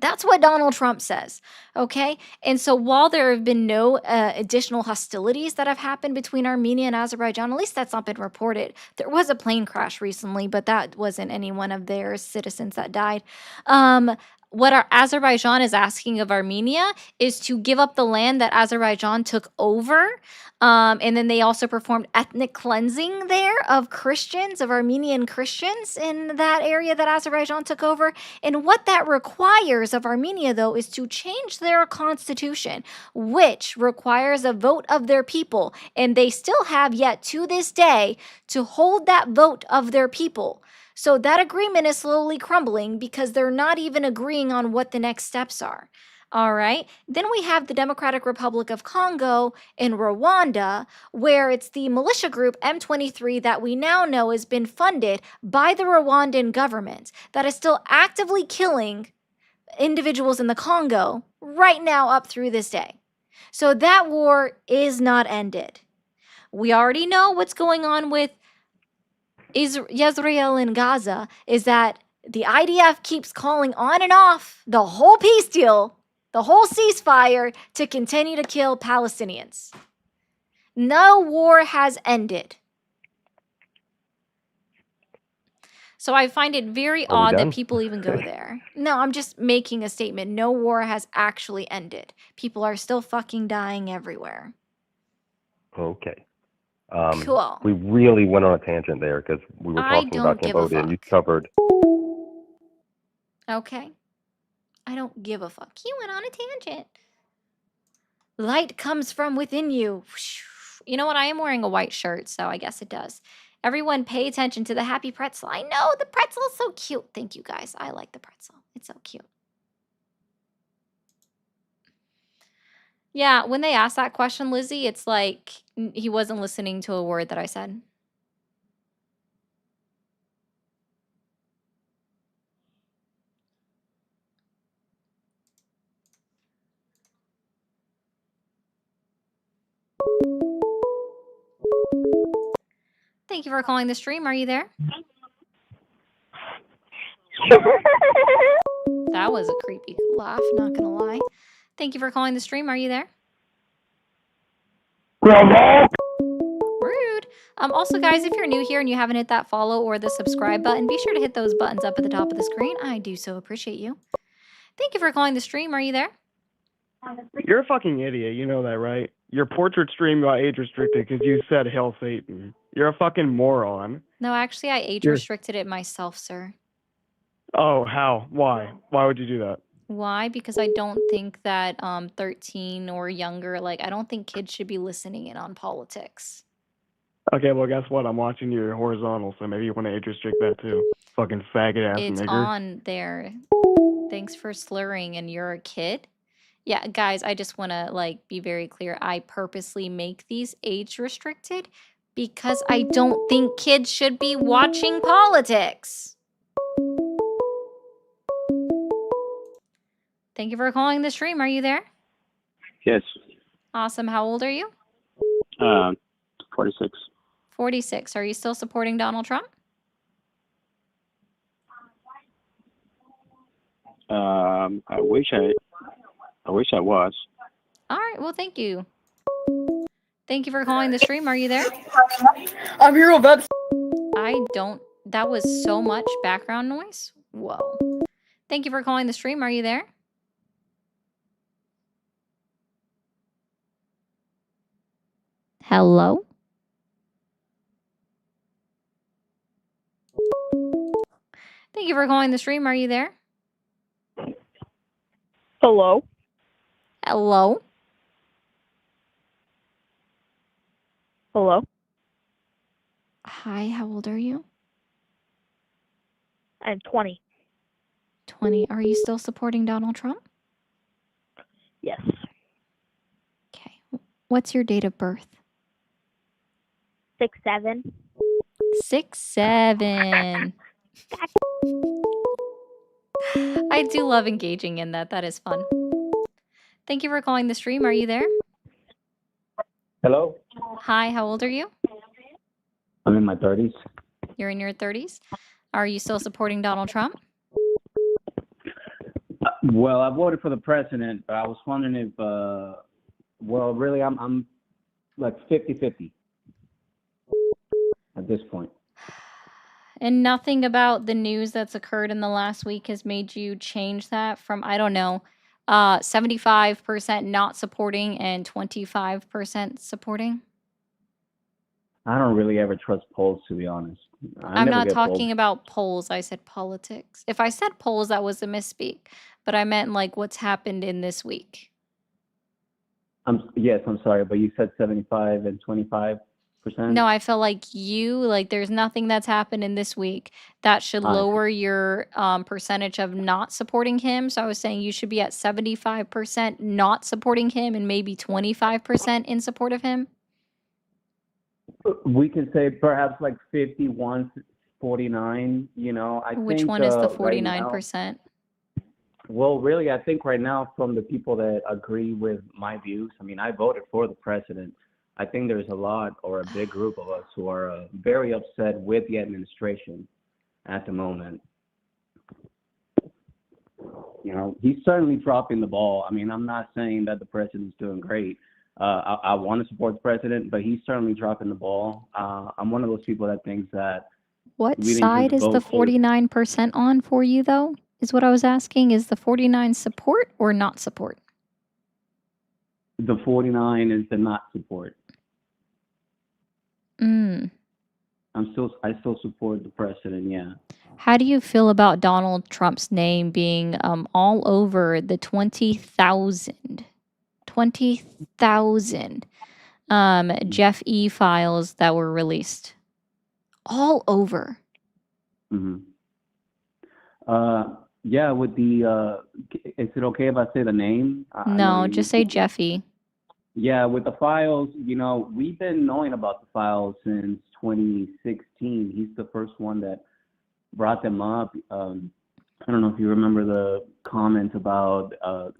That's what Donald Trump says, okay? And so while there have been no additional hostilities that have happened between Armenia and Azerbaijan, at least that's not been reported. There was a plane crash recently, but that wasn't any one of their citizens that died. What Azerbaijan is asking of Armenia is to give up the land that Azerbaijan took over. And then they also performed ethnic cleansing there of Christians, of Armenian Christians in that area that Azerbaijan took over. And what that requires of Armenia, though, is to change their constitution, which requires a vote of their people. And they still have yet to this day to hold that vote of their people. So that agreement is slowly crumbling because they're not even agreeing on what the next steps are. All right. Then we have the Democratic Republic of Congo in Rwanda, where it's the militia group M23 that we now know has been funded by the Rwandan government that is still actively killing individuals in the Congo right now up through this day. So that war is not ended. We already know what's going on with Israel and Gaza, is that the IDF keeps calling on and off the whole peace deal, the whole ceasefire, to continue to kill Palestinians. No war has ended. So I find it very Are we odd that done? people even go there. No, I'm just making a statement. No war has actually ended. People are still fucking dying everywhere. Okay. Cool. We really went on a tangent there because we were I talking about don't give a Cambodia and you fuck. covered. Okay. I don't give a fuck. You went on a tangent. Light comes from within you. You know what? I am wearing a white shirt, so I guess it does. Everyone pay attention to the happy pretzel. I know, the pretzel is so cute. Thank you, guys. I like the pretzel. It's so cute. Yeah, when they asked that question, Lizzie, it's like he wasn't listening to a word that I said. Thank you for calling the stream. Are you there? That was a creepy laugh, not gonna lie. Thank you for calling the stream. Are you there? Rude. Also, guys, if you're new here and you haven't hit that follow or the subscribe button, be sure to hit those buttons up at the top of the screen. I do so appreciate you. Thank you for calling the stream. Are you there? You're a fucking idiot. You know that, right? Your portrait stream got age restricted because you said Hail Satan. You're a fucking moron. No, actually, I age You're- restricted it myself, sir. Oh, how? Why? Why would you do that? Why? Because I don't think that 13 or younger, like, I don't think kids should be listening in on politics. Okay, well, guess what? I'm watching your horizontal, so maybe you want to age restrict that too. Fucking faggot ass It's nigger. on there. Thanks for slurring, and you're a kid? Yeah, guys, I just want to, like, be very clear. I purposely make these age restricted because I don't think kids should be watching politics. Thank you for calling the stream. Are you there? Yes. Awesome. How old are you? 46. 46. Are you still supporting Donald Trump? I wish I was. All right. Well, thank you. Thank you for calling the stream. Are you there? I'm here with that. I don't. That was so much background noise. Whoa. Thank you for calling the stream. Are you there? Hello? Thank you for calling the stream. Are you there? Hello? Hello? Hello? Hi, how old are you? I'm 20. 20. Are you still supporting Donald Trump? Yes. Okay. What's your date of birth? 6'7". 6'7". I do love engaging in that. That is fun. Thank you for calling the stream. Are you there? Hello? Hi, how old are you? I'm in my 30s. You're in your 30s. Are you still supporting Donald Trump? Well, I voted for the president, but I was wondering if, well, really, I'm like 50-50 at this point. And nothing about the news that's occurred in the last week has made you change that from, I don't know, 75% not supporting and 25% supporting? I don't really ever trust polls, to be honest. I'm never not get talking polls. about polls. I said politics. If I said polls, that was a misspeak. But I meant like what's happened in this week. Yes, I'm sorry, but you said 75 and 25%? No, I feel like there's nothing that's happened in this week that should I see. lower your percentage of not supporting him. So I was saying you should be at 75% not supporting him and maybe 25% in support of him. We can say perhaps like 51, 49, you know. I Which think, one is the right now, 49%? well, really, I think right now from the people that agree with my views, I mean, I voted for the president. I think there's a lot or a big group of us who are very upset with the administration at the moment. You know, he's certainly dropping the ball. I mean, I'm not saying that the president's doing great. I want to support the president, but he's certainly dropping the ball. I'm one of those people that thinks that What We didn't side just is the vote for 49% on for you, though? Is what I was asking. Is the 49 support or not support? the 49 is the not support. Mm. I still support the president, yeah. How do you feel about Donald Trump's name being all over the 20,000 Jeff E files that were released? All over. hmm Yeah, with the is it okay if I say the name? I know No, you're just used say to. Jeffy. Yeah, with the files, we've been knowing about the files since 2016. He's the first one that brought them up. I don't know if you remember the comments about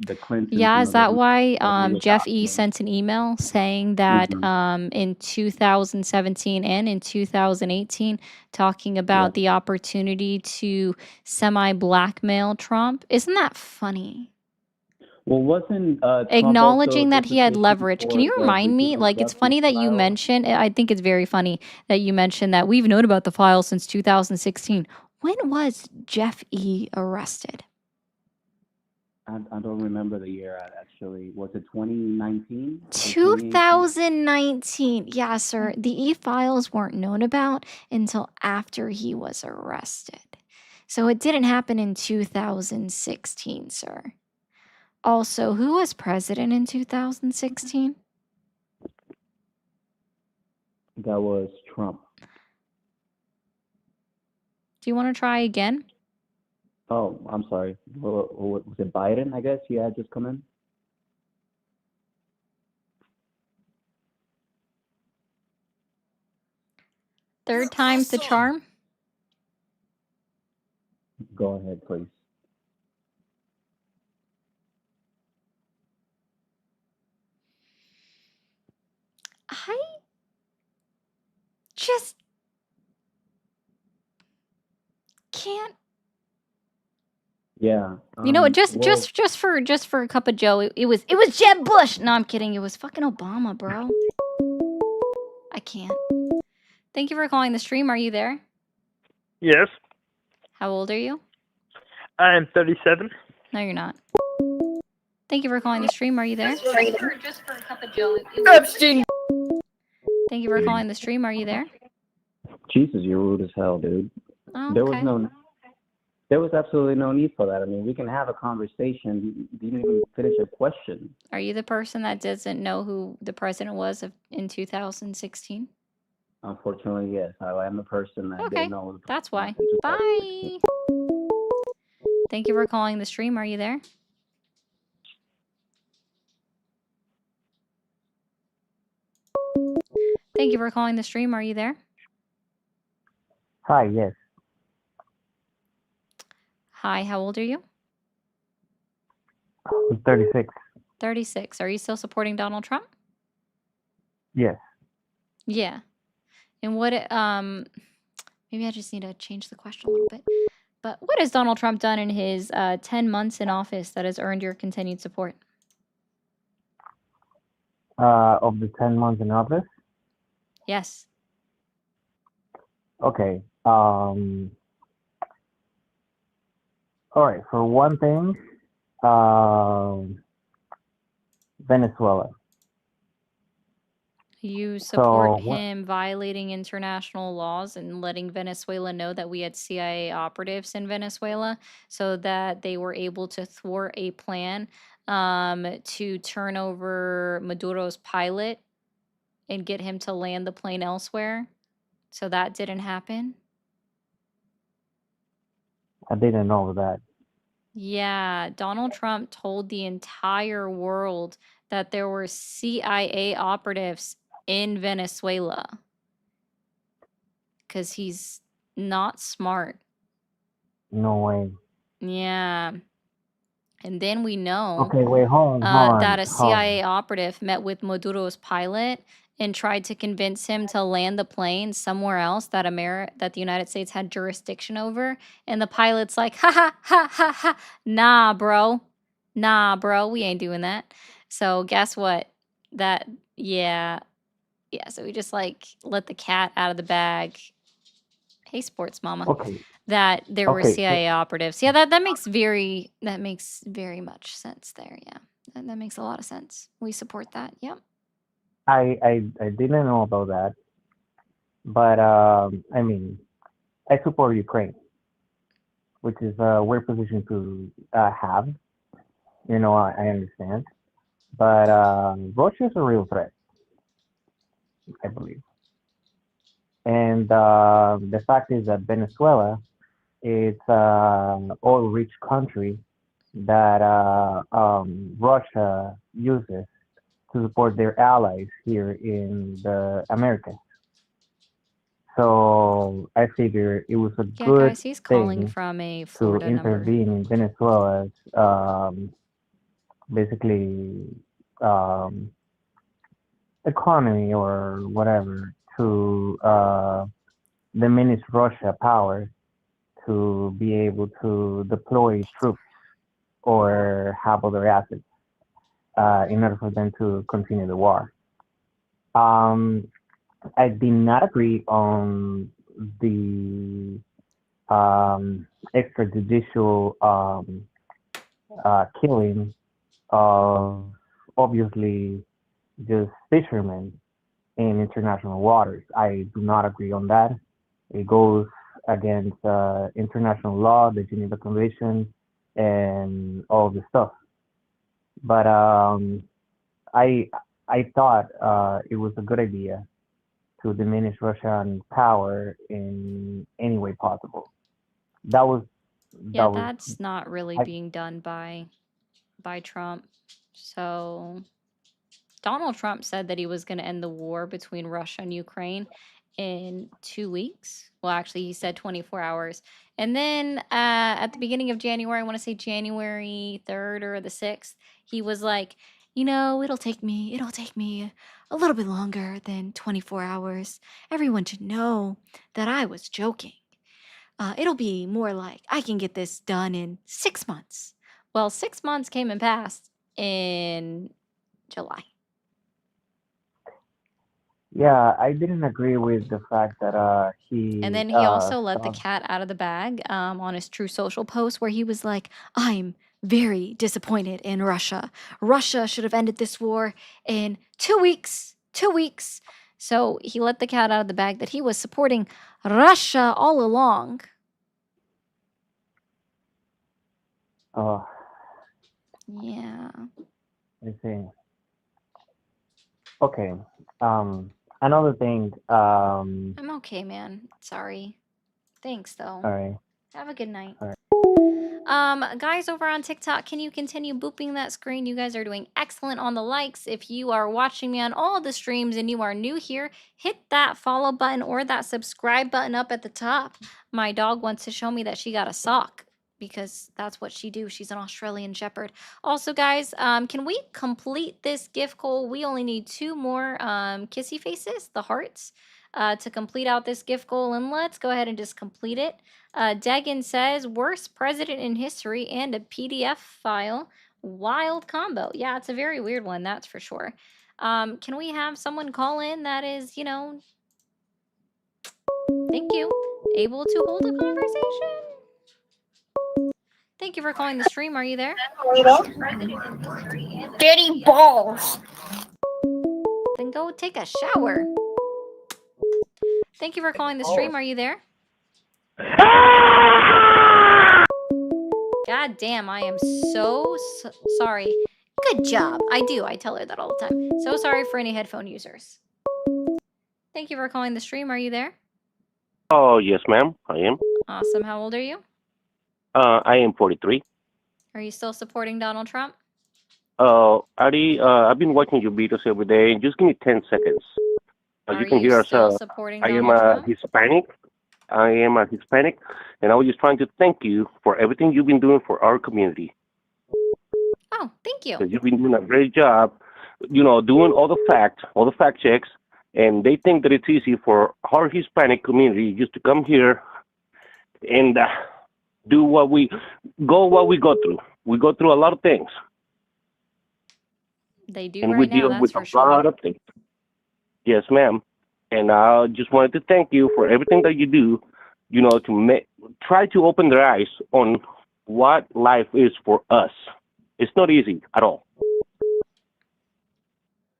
the Clintons. Yeah, is that why with Jeff E sent an email saying that Mhm. in 2017 and in 2018, talking Yeah. about the opportunity to semi-blackmail Trump? Isn't that funny? Well, wasn't Trump also Acknowledging that he had dispositioned leverage. Can for you the remind me? Virginia Like, it's Justice funny that you file? mentioned, I think it's very funny that you mentioned that we've known about the file since 2016. When was Jeff E arrested? I don't remember the year actually. Was it 2019 or 2018? 2019. Yeah, sir. The e-files weren't known about until after he was arrested. So it didn't happen in 2016, sir. Also, who was president in 2016? That was Trump. Do you want to try again? Oh, I'm sorry. Was it Biden? I guess he had just come in. Third time's the charm? Go ahead, please. I just can't. Yeah. You know what? Well, Just for a cup of Joe, it was Jeb Bush. No, I'm kidding. It was fucking Obama, bro. I can't. Thank you for calling the stream. Are you there? Yes, How old are you? I am 37. No, you're not. Thank you for calling the stream. Are you there? Just for a cup of Joe. Epstein. Thank you for calling the stream. Are you there? Jesus, you're rude as hell, dude. Oh, There okay. there was absolutely no need for that. I mean, we can have a conversation. You didn't even finish a question. Are you the person that doesn't know who the president was in 2016? Unfortunately, yes. I am the person that Okay, didn't know. that's why. Bye. Thank you for calling the stream. Are you there? Thank you for calling the stream. Are you there? Hi, yes. Hi, how old are you? I'm 36. 36. Are you still supporting Donald Trump? Yes. Yeah. And what maybe I just need to change the question a little bit. But what has Donald Trump done in his 10 months in office that has earned your continued support? Of the 10 months in office? Yes. Okay. All right. For one thing, Venezuela. You support So what? him violating international laws and letting Venezuela know that we had CIA operatives in Venezuela so that they were able to thwart a plan to turn over Maduro's pilot and get him to land the plane elsewhere. So that didn't happen. I didn't know that. Yeah, Donald Trump told the entire world that there were CIA operatives in Venezuela because he's not smart. No way. Yeah. And then we know Okay, wait, hold on. that a CIA operative met with Maduro's pilot and tried to convince him to land the plane somewhere else that the United States had jurisdiction over. And the pilot's like, ha ha ha ha ha. Nah, bro, we ain't doing that. So guess what? Yeah. So we just like let the cat out of the bag. Hey, sports mama. Okay. That there were Okay. So CIA operatives. Yeah, that makes very much sense there. Yeah, that makes a lot of sense. We support that. Yep. I didn't know about that, but I mean, I support Ukraine, which is a weird position to have. You know, I understand, but Russia is a real threat, I believe. And the fact is that Venezuela is an oil-rich country that Russia uses to support their allies here in the Americas. So I figure it was a Yeah, good guys, he's calling thing from a to Florida number. intervene in Venezuela's basically economy or whatever to diminish Russia power to be able to deploy troops or have other assets in order for them to continue the war. I did not agree on the extrajudicial killing of obviously just fishermen in international waters. I do not agree on that. It goes against international law, the Geneva Convention, and all this stuff. But I thought it was a good idea to diminish Russian power in any way possible. That was Yeah, that was that's not really I, being done by Trump. So Donald Trump said that he was going to end the war between Russia and Ukraine in 2 weeks. Well, actually, he said 24 hours. And then at the beginning of January, I want to say January 3rd or the 6th, he was like, it'll take me a little bit longer than 24 hours. Everyone should know that I was joking. It'll be more like I can get this done in 6 months. Well, 6 months came and passed in July. yeah, I didn't agree with the fact that he And then he also let the stopped. cat out of the bag on his True Social post where he was like, I'm very disappointed in Russia. Russia should have ended this war in 2 weeks. 2 weeks. So he let the cat out of the bag that he was supporting Russia all along. Oh, Yeah. I see. Okay. Another thing. I'm okay, man. Sorry. Thanks, though. All right. Have a good night. All right. Guys over on TikTok, can you continue booping that screen? You guys are doing excellent on the likes. If you are watching me on all the streams and you are new here, hit that follow button or that subscribe button up at the top. My dog wants to show me that she got a sock because that's what she do. She's an Australian Shepherd. Also, guys, can we complete this gift goal? We only need 2 more kissy faces, the hearts, to complete out this gift goal. And let's go ahead and just complete it. Degan says, worst president in history and a PDF file. Wild combo. Yeah, it's a very weird one, that's for sure. Can we have someone call in that is, thank you, able to hold a conversation? Thank you for calling the stream. Are you there? Dirty balls. Then go take a shower. Thank you for calling the stream. Are you there? God damn, I am so sorry. Good job. I do. I tell her that all the time. So sorry for any headphone users. Thank you for calling the stream. Are you there? Oh, yes, ma'am. I am. Awesome. How old are you? I am 43. Are you still supporting Donald Trump? Ari, I've been watching your videos every day. Just give me 10 seconds. As you can hear, still supporting I am Donald a Trump? Hispanic. I am a Hispanic, and I was just trying to thank you for everything you've been doing for our community. Oh, thank you. Because you've been doing a great job, doing all the fact checks, and they think that it's easy for our Hispanic community just to come here and do what we go through. We go through a lot of things. They do And right we now, deal that's with for a lot sure. of things. Yes, ma'am. And I just wanted to thank you for everything that you do, to try to open their eyes on what life is for us. It's not easy at all.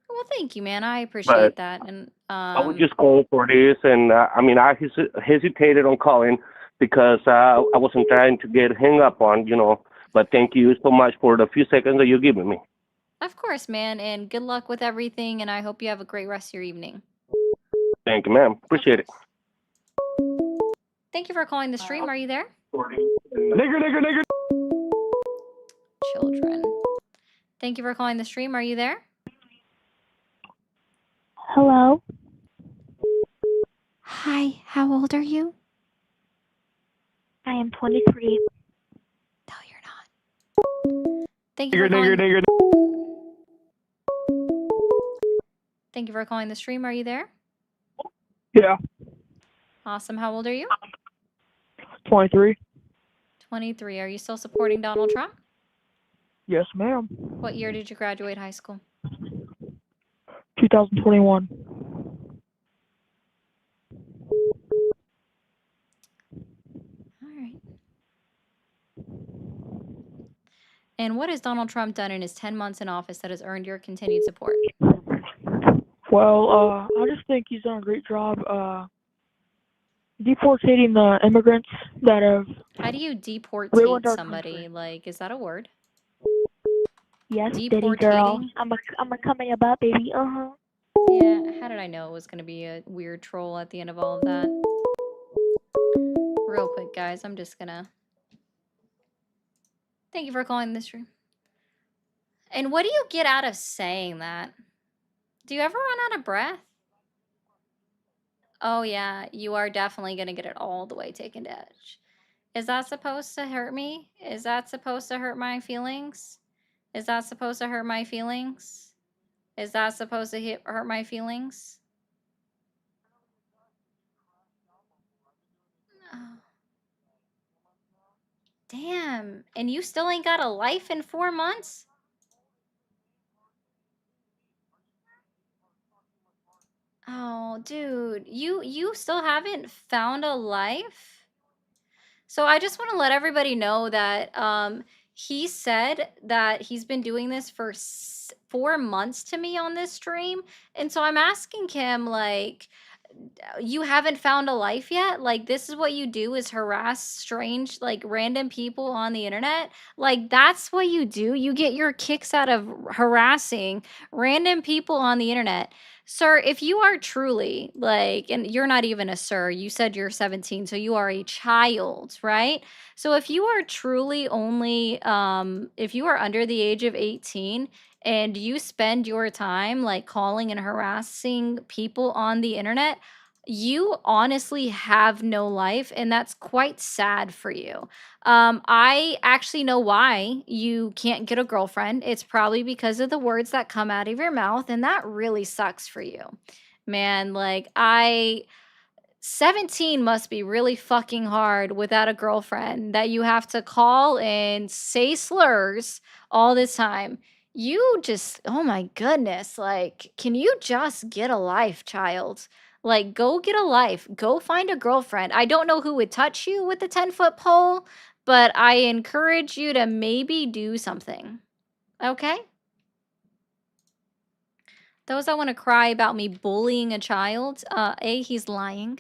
Well, thank you, man. I appreciate But that. And I was just calling for this, and I hesitated on calling because I wasn't trying to get hung up on, But thank you so much for the few seconds that you're giving me. of course, man, and good luck with everything, and I hope you have a great rest of your evening. Thank you, ma'am. Appreciate it. Thank you for calling the stream. Are you there? Nigger. Children. Thank you for calling the stream. Are you there? Hello. Hi, how old are you? I am 23. No, you're not. Thank you for calling. Nigger. Thank you for calling the stream. Are you there? Yeah. Awesome. How old are you? 23. 23. Are you still supporting Donald Trump? Yes, ma'am. What year did you graduate high school? 2021. All right. And what has Donald Trump done in his 10 months in office that has earned your continued support? Well, I just think he's done a great job deportating the immigrants that have How do you ruined deportate our somebody? country. Like, is that a word? Yes, Diddy girl. Deportating? I'm a coming about, baby. Yeah, how did I know it was going to be a weird troll at the end of all of that? Real quick, guys, I'm just gonna... Thank you for calling this room. And what do you get out of saying that? Do you ever run out of breath? Oh yeah, you are definitely gonna get it all the way taken to edge. Is that supposed to hurt me? Is that supposed to hurt my feelings? Is that supposed to hurt my feelings? Is that supposed to hurt my feelings? Oh. Damn, and you still ain't got a life in 4 months? Oh, dude, you still haven't found a life? So I just want to let everybody know that he said that he's been doing this for 4 months to me on this stream. And so I'm asking him, like, you haven't found a life yet? Like, this is what you do, is harass strange, like, random people on the internet? Like, that's what you do? You get your kicks out of harassing random people on the internet. Sir, if you are truly, like, and you're not even a sir, you said you're 17, so you are a child, right? So if you are truly only, if you are under the age of 18 and you spend your time, like, calling and harassing people on the internet, you honestly have no life, and that's quite sad for you. I actually know why you can't get a girlfriend. It's probably because of the words that come out of your mouth, and that really sucks for you. Man, like, 17 must be really fucking hard without a girlfriend that you have to call and say slurs all this time. You just, oh my goodness, like, can you just get a life, child? Like, go get a life. Go find a girlfriend. I don't know who would touch you with the 10-foot pole, but I encourage you to maybe do something. Okay? Those that want to cry about me bullying a child, A, he's lying.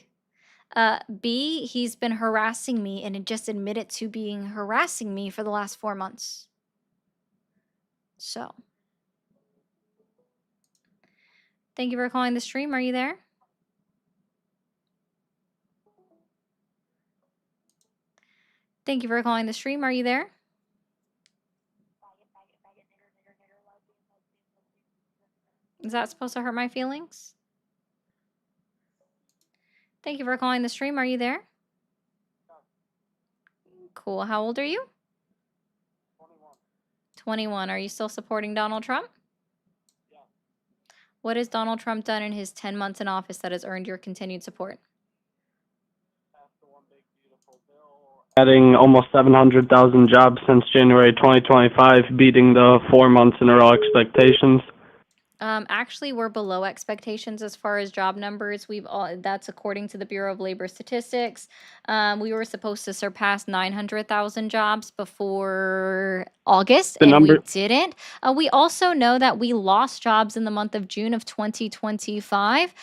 B, he's been harassing me and just admitted to being harassing me for the last 4 months. So, thank you for calling the stream. Are you there? Thank you for calling the stream. Are you there? Is that supposed to hurt my feelings? Thank you for calling the stream. Are you there? Cool. How old are you? 21. Are you still supporting Donald Trump? Yeah. What has Donald Trump done in his 10 months in office that has earned your continued support? Adding almost 700,000 jobs since January 2025, beating the 4 months in a row expectations. Actually, we're below expectations as far as job numbers. That's according to the Bureau of Labor Statistics. We were supposed to surpass 900,000 jobs before August, The and we number, didn't. We also know that we lost jobs in the month of June of 2025.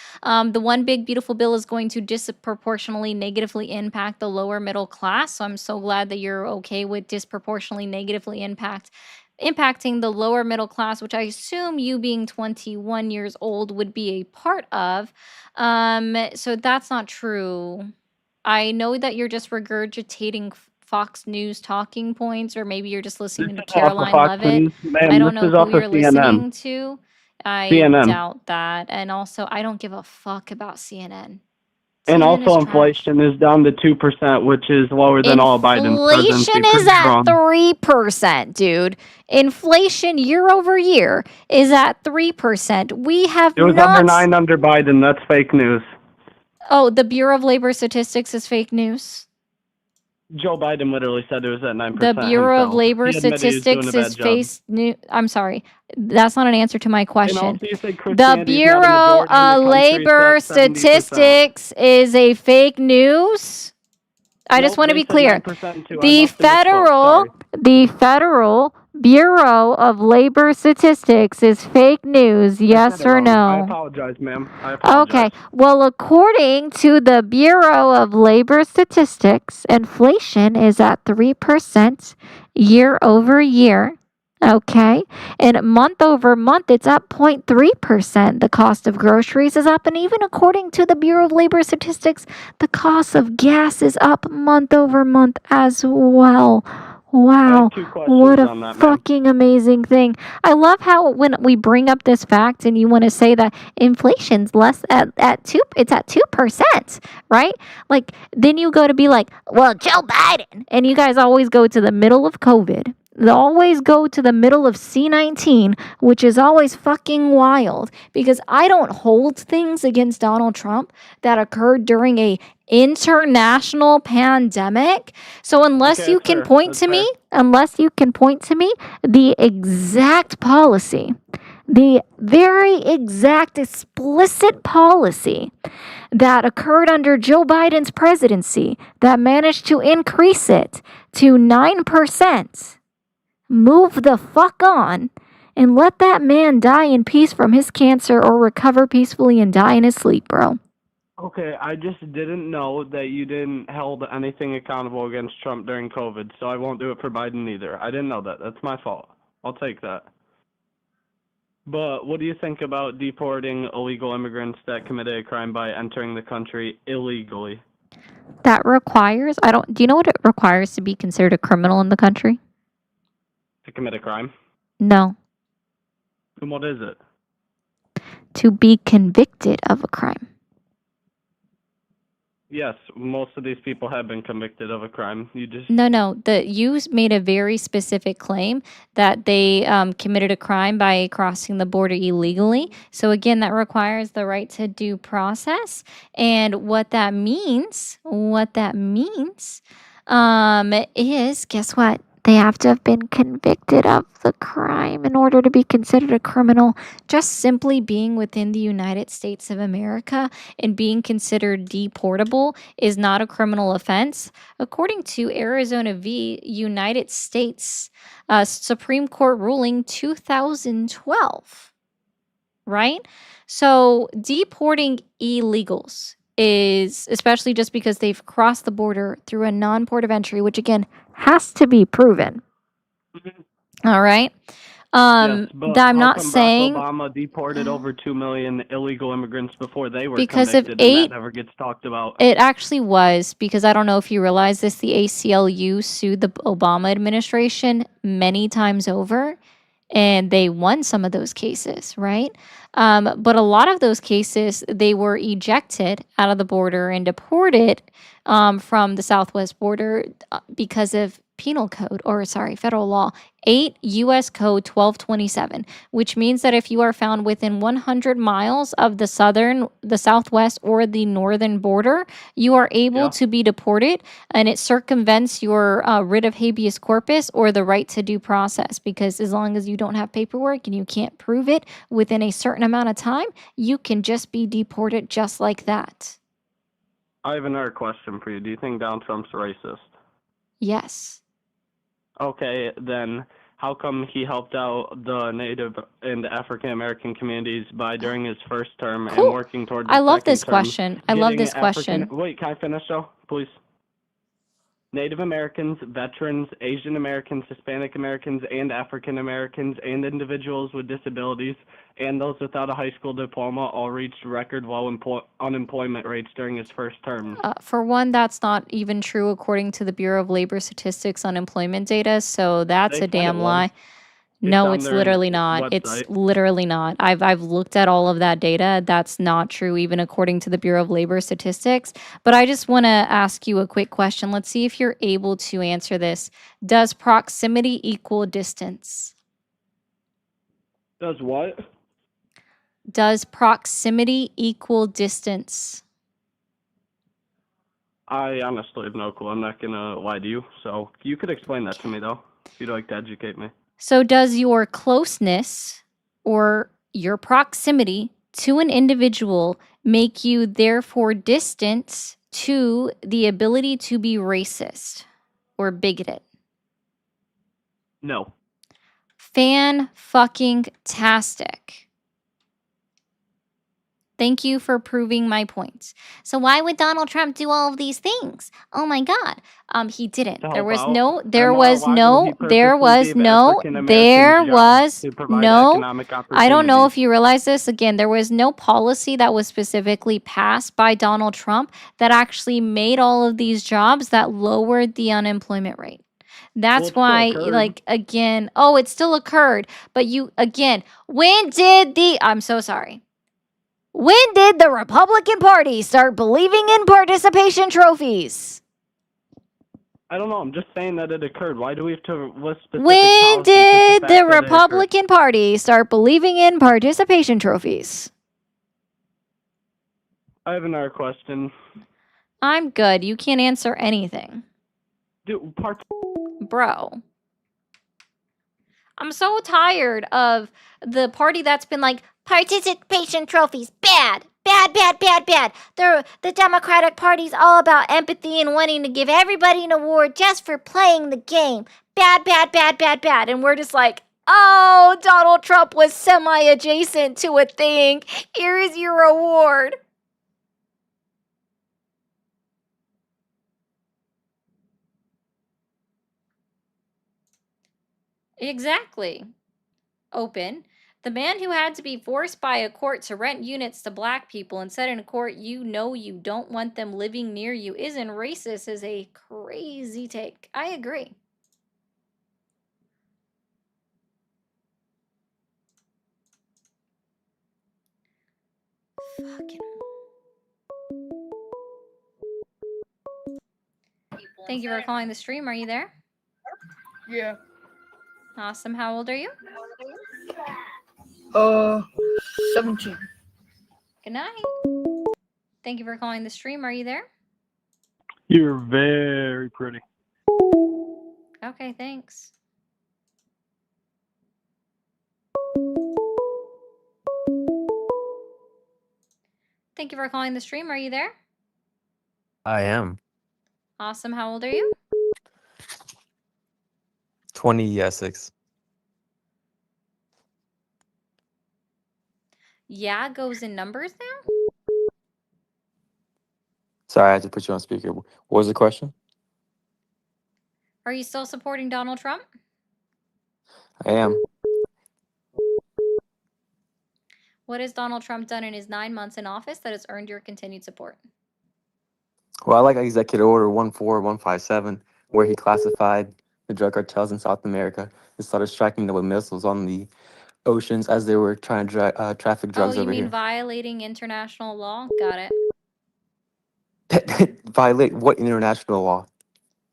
The One Big Beautiful Bill is going to disproportionately negatively impact the lower middle class. So I'm so glad that you're okay with disproportionately negatively impacting the lower middle class, which I assume you being 21 years old would be a part of. So that's not true. I know that you're just regurgitating Fox News talking points, or maybe you're just this listening to is off of Caroline Fox Levitt. News. I Ma'am, don't this know is who off of you're CNN. listening to. I CNN. doubt that. And also, I don't give a fuck about CNN. And CNN is also trash. inflation is down to 2%, which is lower than all Biden's presidency. Inflation is Prove me at wrong. 3%, dude. Inflation year over year is at 3%. We have It was over not. 9 under Biden. That's fake news. Oh, the Bureau of Labor Statistics is fake news. Joe Biden literally said it was at 9% The Bureau of himself. Labor He admitted he was doing a Statistics bad is job. face new. I'm sorry, that's not an answer to my And question. also you said The Christianity is not a Bureau majority in the of country. It's Labor at 70%. Statistics is a fake news. I just Nope, want to they be said clear. 9% too. I The must have misspoke. Sorry. Federal Bureau of Labor Statistics is fake news, I yes said it or wrong. I no? apologize, ma'am. I apologize. Okay, well, according to the Bureau of Labor Statistics, inflation is at 3% year over year. Okay, and month over month, it's up 0.3%. The cost of groceries is up, and even according to the Bureau of Labor Statistics, the cost of gas is up month over month as well. I Wow, have 2 questions what a on that, ma'am. fucking amazing thing. I love how when we bring up this fact and you want to say that inflation's less at 2%, right? Like then you go to be like, well, Joe Biden, and you guys always go to the middle of COVID. They always go to the middle of C-19, which is always fucking wild because I don't hold things against Donald Trump that occurred during a international pandemic. So unless Okay, you that's can fair. point That's to fair. me, the exact policy, the very exact explicit policy that occurred under Joe Biden's presidency that managed to increase it to 9%. Move the fuck on and let that man die in peace from his cancer or recover peacefully and die in his sleep, bro. Okay, I just didn't know that you didn't held anything accountable against Trump during COVID, so I won't do it for Biden either. I didn't know that. That's my fault. I'll take that. But what do you think about deporting illegal immigrants that committed a crime by entering the country illegally? That requires, do you know what it requires to be considered a criminal in the country? To commit a crime? No. And what is it? To be convicted of a crime. Yes, most of these people have been convicted of a crime. You just No. You made a very specific claim that they committed a crime by crossing the border illegally. So again, that requires the right to due process. And what that means is, guess what? They have to have been convicted of the crime in order to be considered a criminal. Just simply being within the United States of America and being considered deportable is not a criminal offense. According to Arizona v. United States Supreme Court ruling 2012, right? So deporting illegals is, especially just because they've crossed the border through a non-port of entry, which again has to be proven. All right. yes, but I'm how not come saying Barack Obama deported over 2 million illegal immigrants before they were because of convicted, and 8 that never gets talked about? It actually was, because I don't know if you realize this, the ACLU sued the Obama administration many times over, and they won some of those cases, right? But a lot of those cases, they were ejected out of the border and deported from the southwest border because of federal law 8 U.S. Code 1227, which means that if you are found within 100 miles of the southwest, or the northern border, you are able to be deported, and it circumvents your writ of habeas corpus or the right to due process, because as long as you don't have paperwork and you can't prove it within a certain amount of time, you can just be deported just like that. I have another question for you. Do you think Donald Trump's racist? Yes. Okay, then how come he helped out the Native and African American communities during his first term and working towards his I love second this term, question. I love getting this question. Wait, can I finish though, please? Native Americans, veterans, Asian Americans, Hispanic Americans, and African Americans, and individuals with disabilities, and those without a high school diploma all reached record low unemployment rates during his first term. For one, that's not even true according to the Bureau of Labor Statistics unemployment data, so that's They a said it damn was. lie. It's No, on it's their literally not. It's website. literally not. I've looked at all of that data. That's not true, even according to the Bureau of Labor Statistics. But I just want to ask you a quick question. Let's see if you're able to answer this. Does proximity equal distance? Does what? Does proximity equal distance? I honestly have no clue. I'm not gonna lie to you. So you could explain that to me though, if you'd like to educate me. So does your closeness or your proximity to an individual make you therefore distant to the ability to be racist or bigoted? No. Fan-fucking-tastic. Thank you for proving my points. So why would Donald Trump do all of these things? Oh my God. He didn't. To There help was out. no, And there why was will he no, there purposely was give no, African Americans there jobs was to provide no, economic I don't know opportunities? if you realize this. Again, there was no policy that was specifically passed by Donald Trump that actually made all of these jobs that lowered the unemployment rate. That's it still why, occurred. like, again, oh, it still occurred. But when did I'm so sorry. When did the Republican Party start believing in participation trophies? I don't know. I'm just saying that it occurred. Why do we have to list specific When policies? did Just the fact that it occurred. Republican Party start believing in participation trophies? I have another question. I'm good. You can't answer anything. Bro. I'm so tired of the party that's been like, participation trophies, bad. Bad, bad, bad, bad. The Democratic Party's all about empathy and wanting to give everybody an award just for playing the game. Bad, bad, bad, bad, bad. And we're just like, oh, Donald Trump was semi-adjacent to a thing. Here is your award. Exactly. Open. The man who had to be forced by a court to rent units to black people and said in a court, you know you don't want them living near you, isn't racist is a crazy take. I agree. Fucking. Thank you for calling the stream. Are you there? Yeah. Awesome. How old are you? 17. Good night. Thank you for calling the stream. Are you there? You're very pretty. Okay, thanks. Thank you for calling the stream. Are you there? I am. Awesome. How old are you? 26. Yeah, goes in numbers now? Sorry, I had to put you on speaker. What was the question? Are you still supporting Donald Trump? I am. What has Donald Trump done in his 9 months in office that has earned your continued support? Well, I like Executive Order 14157, where he classified the drug cartels in South America and started striking them with missiles on the oceans as they were trying to traffic drugs you over mean here. violating international law? Got it. Violate what international law?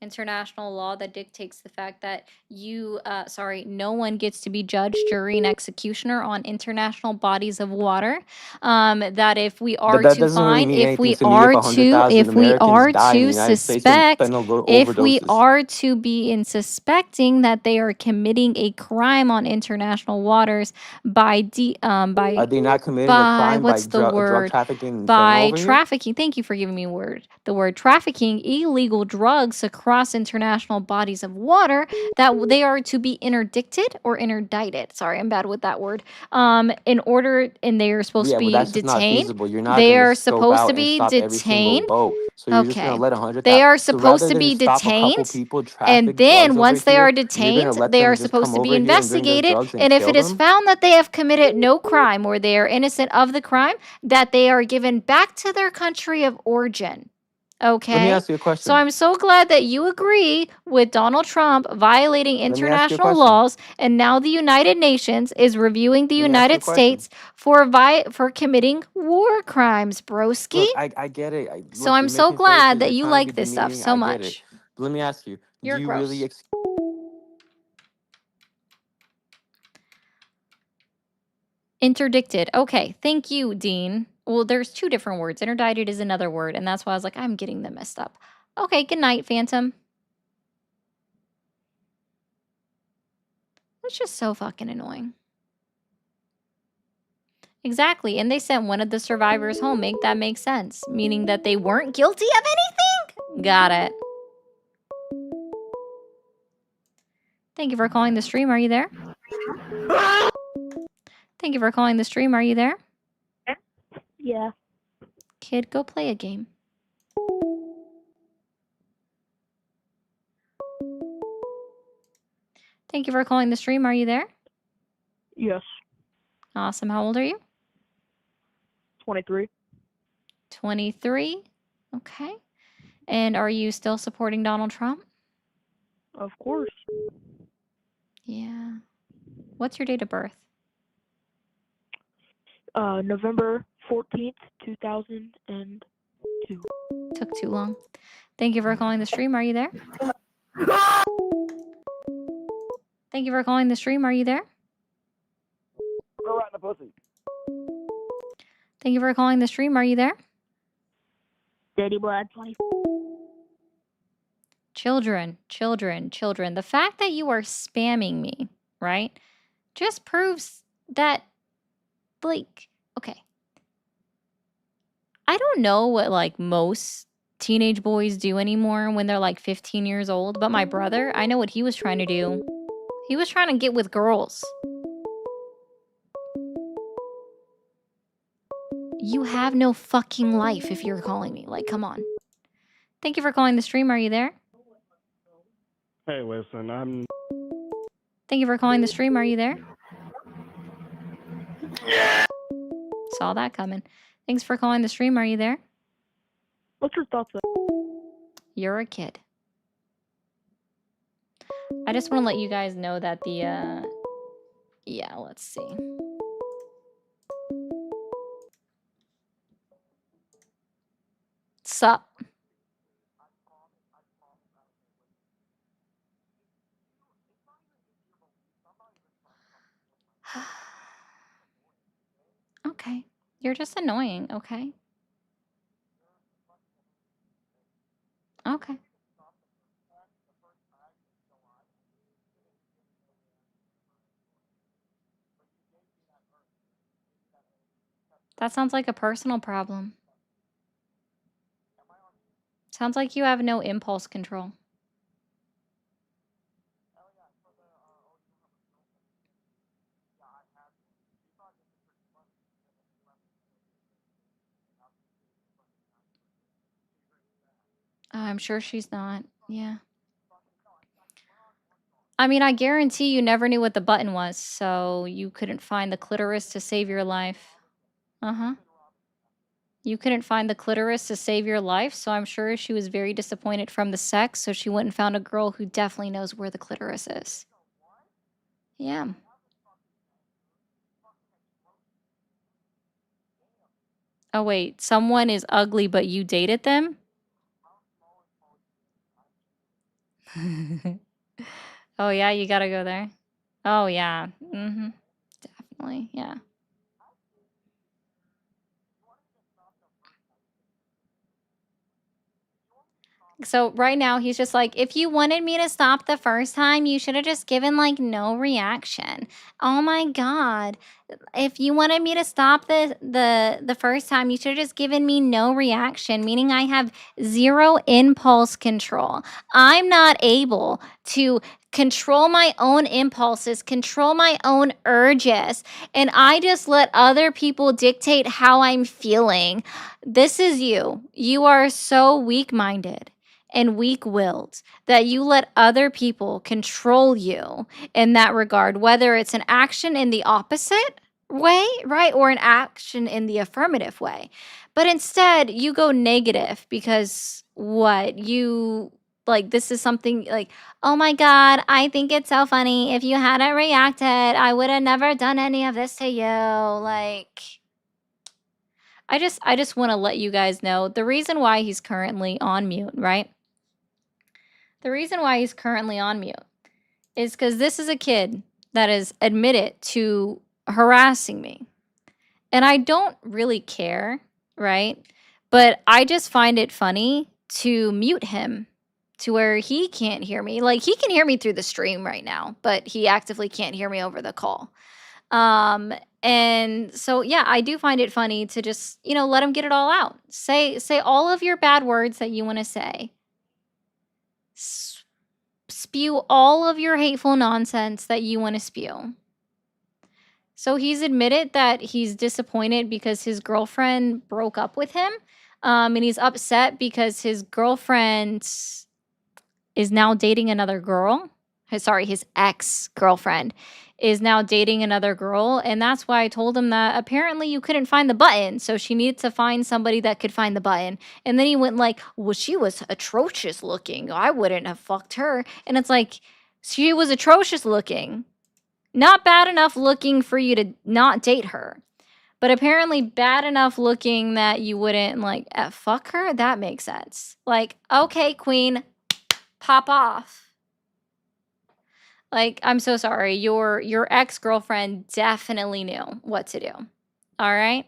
International law that dictates the fact that no one gets to be judge, jury, and executioner on international bodies of water. That if we are That to doesn't really find, mean if anything we to me if are to, 100,000 if we Americans are die in the to United States from suspect, if we overdoses. are to be in suspecting that they are committing a crime on international waters by Are they not committing a crime by what's the drug word? trafficking and fentanyl By over here? trafficking. Thank you for giving me the word trafficking illegal drugs across international bodies of water, that they are to be interdicted or interdicted. Sorry, I'm bad with that word. And they are supposed to Yeah, well, be that's just not detained. feasible. You're not They going to are scope supposed to out and be stop every single detained. boat. So you're just going Okay. to let 100,000. They are So supposed rather to than be stop a couple detained. people And traffic then drugs over once they are here, you're going to detained, let they them are just supposed come to be over here and bring their investigated. drugs and And if kill it is them? found that they have committed no crime or they are innocent of the crime, that they are given back to their country of origin. Let me Okay? ask you a So question. I'm so glad that you agree with Donald Trump violating Let me ask you a international question. laws, and now the United Nations is reviewing the Let me ask you a United question. States for committing war crimes, broski. Look, I get it. So Look, I'm you're so making glad faces. that You're you trying to be like this stuff demeaning. so I get it. much. But let me ask you, do You're you really gross. Interdicted. Okay, thank you, Dean. Well, there's two different words. Interdicted is another word, and that's why I was like, I'm getting them messed up. Okay, good night, Phantom. It's just so fucking annoying. Exactly, and they sent one of the survivors home. Make that make sense? Meaning that they weren't guilty of anything? Got it. Thank you for calling the stream. Are you there? Thank you for calling the stream. Are you there? Yeah. Kid, go play a game. Thank you for calling the stream. Are you there? Yes. Awesome. How old are you? 23. 23. Okay. And are you still supporting Donald Trump? Of course. Yeah. What's your date of birth? November 14th, 2002. Took too long. Thank you for calling the stream. Are you there? Thank you for calling the stream. Are you there? Go right in the pussy. Thank you for calling the stream. Are you there? Daddy Blood 20. Children, children, children. The fact that you are spamming me, right, just proves that, like, okay. I don't know what, like, most teenage boys do anymore when they're, like, 15 years old, but my brother, I know what he was trying to do. He was trying to get with girls. You have no fucking life if you're calling me. Like, come on. Thank you for calling the stream. Are you there? Hey, listen, Thank you for calling the stream. Are you there? Saw that coming. Thanks for calling the stream. Are you there? What's your thoughts on? You're a kid. I just want to let you guys know that the, yeah, let's see. Sup? Okay. You're just annoying, okay? Okay. That sounds like a personal problem. Sounds like you have no impulse control. I'm sure she's not. Yeah. I mean, I guarantee you never knew what the button was, so you couldn't find the clitoris to save your life. Uh-huh. You couldn't find the clitoris to save your life, so I'm sure she was very disappointed from the sex, so she went and found a girl who definitely knows where the clitoris is. Yeah. Oh, wait. Someone is ugly, but you dated them? Oh yeah, you gotta go there. Oh yeah. Definitely. Yeah. So right now he's just like, if you wanted me to stop the first time, you should have just given like no reaction. Oh my God. If you wanted me to stop the first time, you should have just given me no reaction, meaning I have zero impulse control. I'm not able to control my own impulses, control my own urges, and I just let other people dictate how I'm feeling. This is you. You are so weak-minded and weak-willed that you let other people control you in that regard, whether it's an action in the opposite way, right? Or an action in the affirmative way. But instead, you go negative because what? You like this is something like, oh my God, I think it's so funny. If you hadn't reacted, I would have never done any of this to you. Like, I just want to let you guys know the reason why he's currently on mute, right? The reason why he's currently on mute is because this is a kid that is admitted to harassing me. And I don't really care, right? But I just find it funny to mute him to where he can't hear me. Like, he can hear me through the stream right now, but he actively can't hear me over the call. And so yeah, I do find it funny to just, let him get it all out. Say all of your bad words that you want to say. Spew all of your hateful nonsense that you want to spew. So he's admitted that he's disappointed because his girlfriend broke up with him. And he's upset because his girlfriend is now dating another girl. His ex-girlfriend is now dating another girl. And that's why I told him that apparently you couldn't find the button. So she needed to find somebody that could find the button. And then he went like, well, she was atrocious looking. I wouldn't have fucked her. And it's like, she was atrocious looking. Not bad enough looking for you to not date her. But apparently bad enough looking that you wouldn't like fuck her. That makes sense. Like, okay, queen, pop off. Like, I'm so sorry. Your ex-girlfriend definitely knew what to do. All right?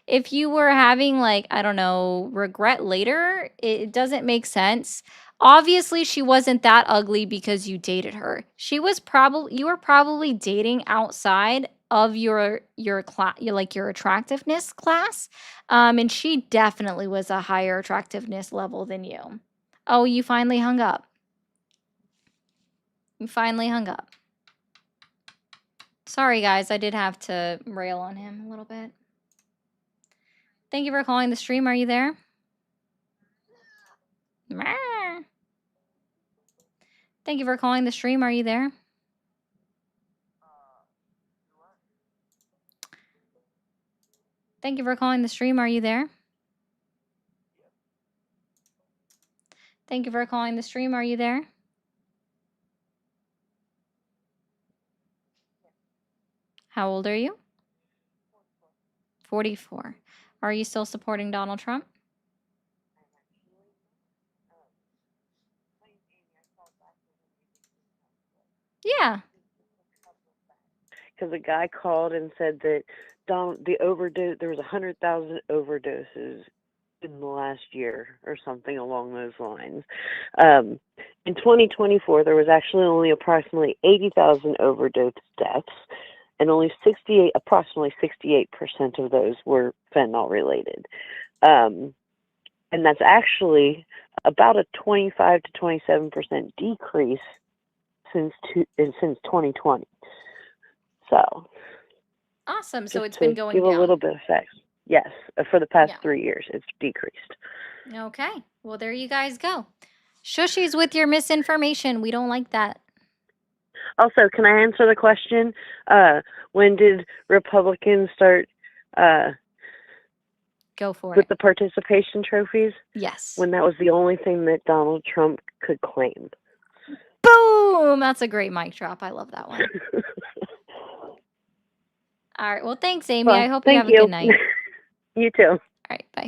If you were having like, I don't know, regret later, it doesn't make sense. Obviously, she wasn't that ugly because you dated her. You were probably dating outside of your class, your attractiveness class. And she definitely was a higher attractiveness level than you. Oh, you finally hung up. You finally hung up. Sorry, guys. I did have to rail on him a little bit. Thank you for calling the stream. Are you there? Thank you for calling the stream. Are you there? Thank you for calling the stream. Are you there? Thank you for calling the stream. Are you there? How old are you? 44. Are you still supporting Donald Trump? Yeah. Because a guy called and said that there was 100,000 overdoses in the last year or something along those lines. In 2024, there was actually only approximately 80,000 overdose deaths, and approximately 68% of those were fentanyl related. And that's actually about a 25 to 27% decrease since 2020. So awesome. So just it's been to going give down. a little bit of effect. Yes, for the past 3 years, it's decreased. Okay. Well, there you guys go. Shushies with your misinformation. We don't like that. Also, can I answer the question? When did Republicans start Go for with it. the participation trophies? Yes. When that was the only thing that Donald Trump could claim. Boom! That's a great mic drop. I love that one. All right. Well, thanks, Amy. Well, I hope you thank have a good night. You too. All right. Bye.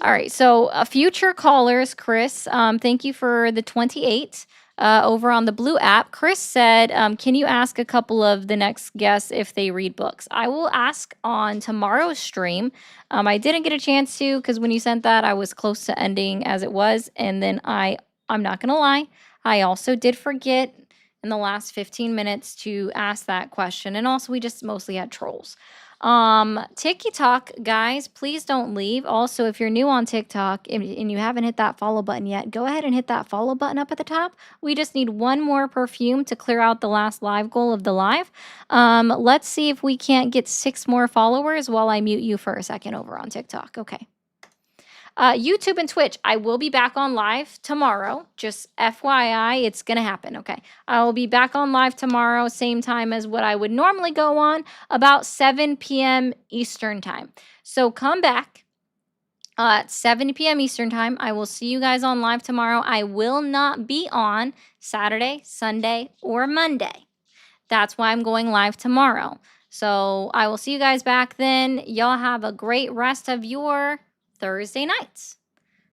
All right. So future callers, Chris, thank you for the 28. over on the Blue app. Chris said, can you ask a couple of the next guests if they read books? I will ask on tomorrow's stream. I didn't get a chance to because when you sent that, I was close to ending as it was. And then I'm not going to lie, I also did forget in the last 15 minutes to ask that question. And also, we just mostly had trolls. TikTok, guys, please don't leave. Also, if you're new on TikTok and you haven't hit that follow button yet, go ahead and hit that follow button up at the top. We just need one more perfume to clear out the last live goal of the live. Let's see if we can't get 6 more followers while I mute you for a second over on TikTok. Okay. YouTube and Twitch, I will be back on live tomorrow. Just FYI, it's going to happen, okay? I will be back on live tomorrow, same time as what I would normally go on, about 7 p.m. Eastern time. So come back at 7 p.m. Eastern time. I will see you guys on live tomorrow. I will not be on Saturday, Sunday, or Monday. That's why I'm going live tomorrow. So I will see you guys back then. Y'all have a great rest of your Thursday nights.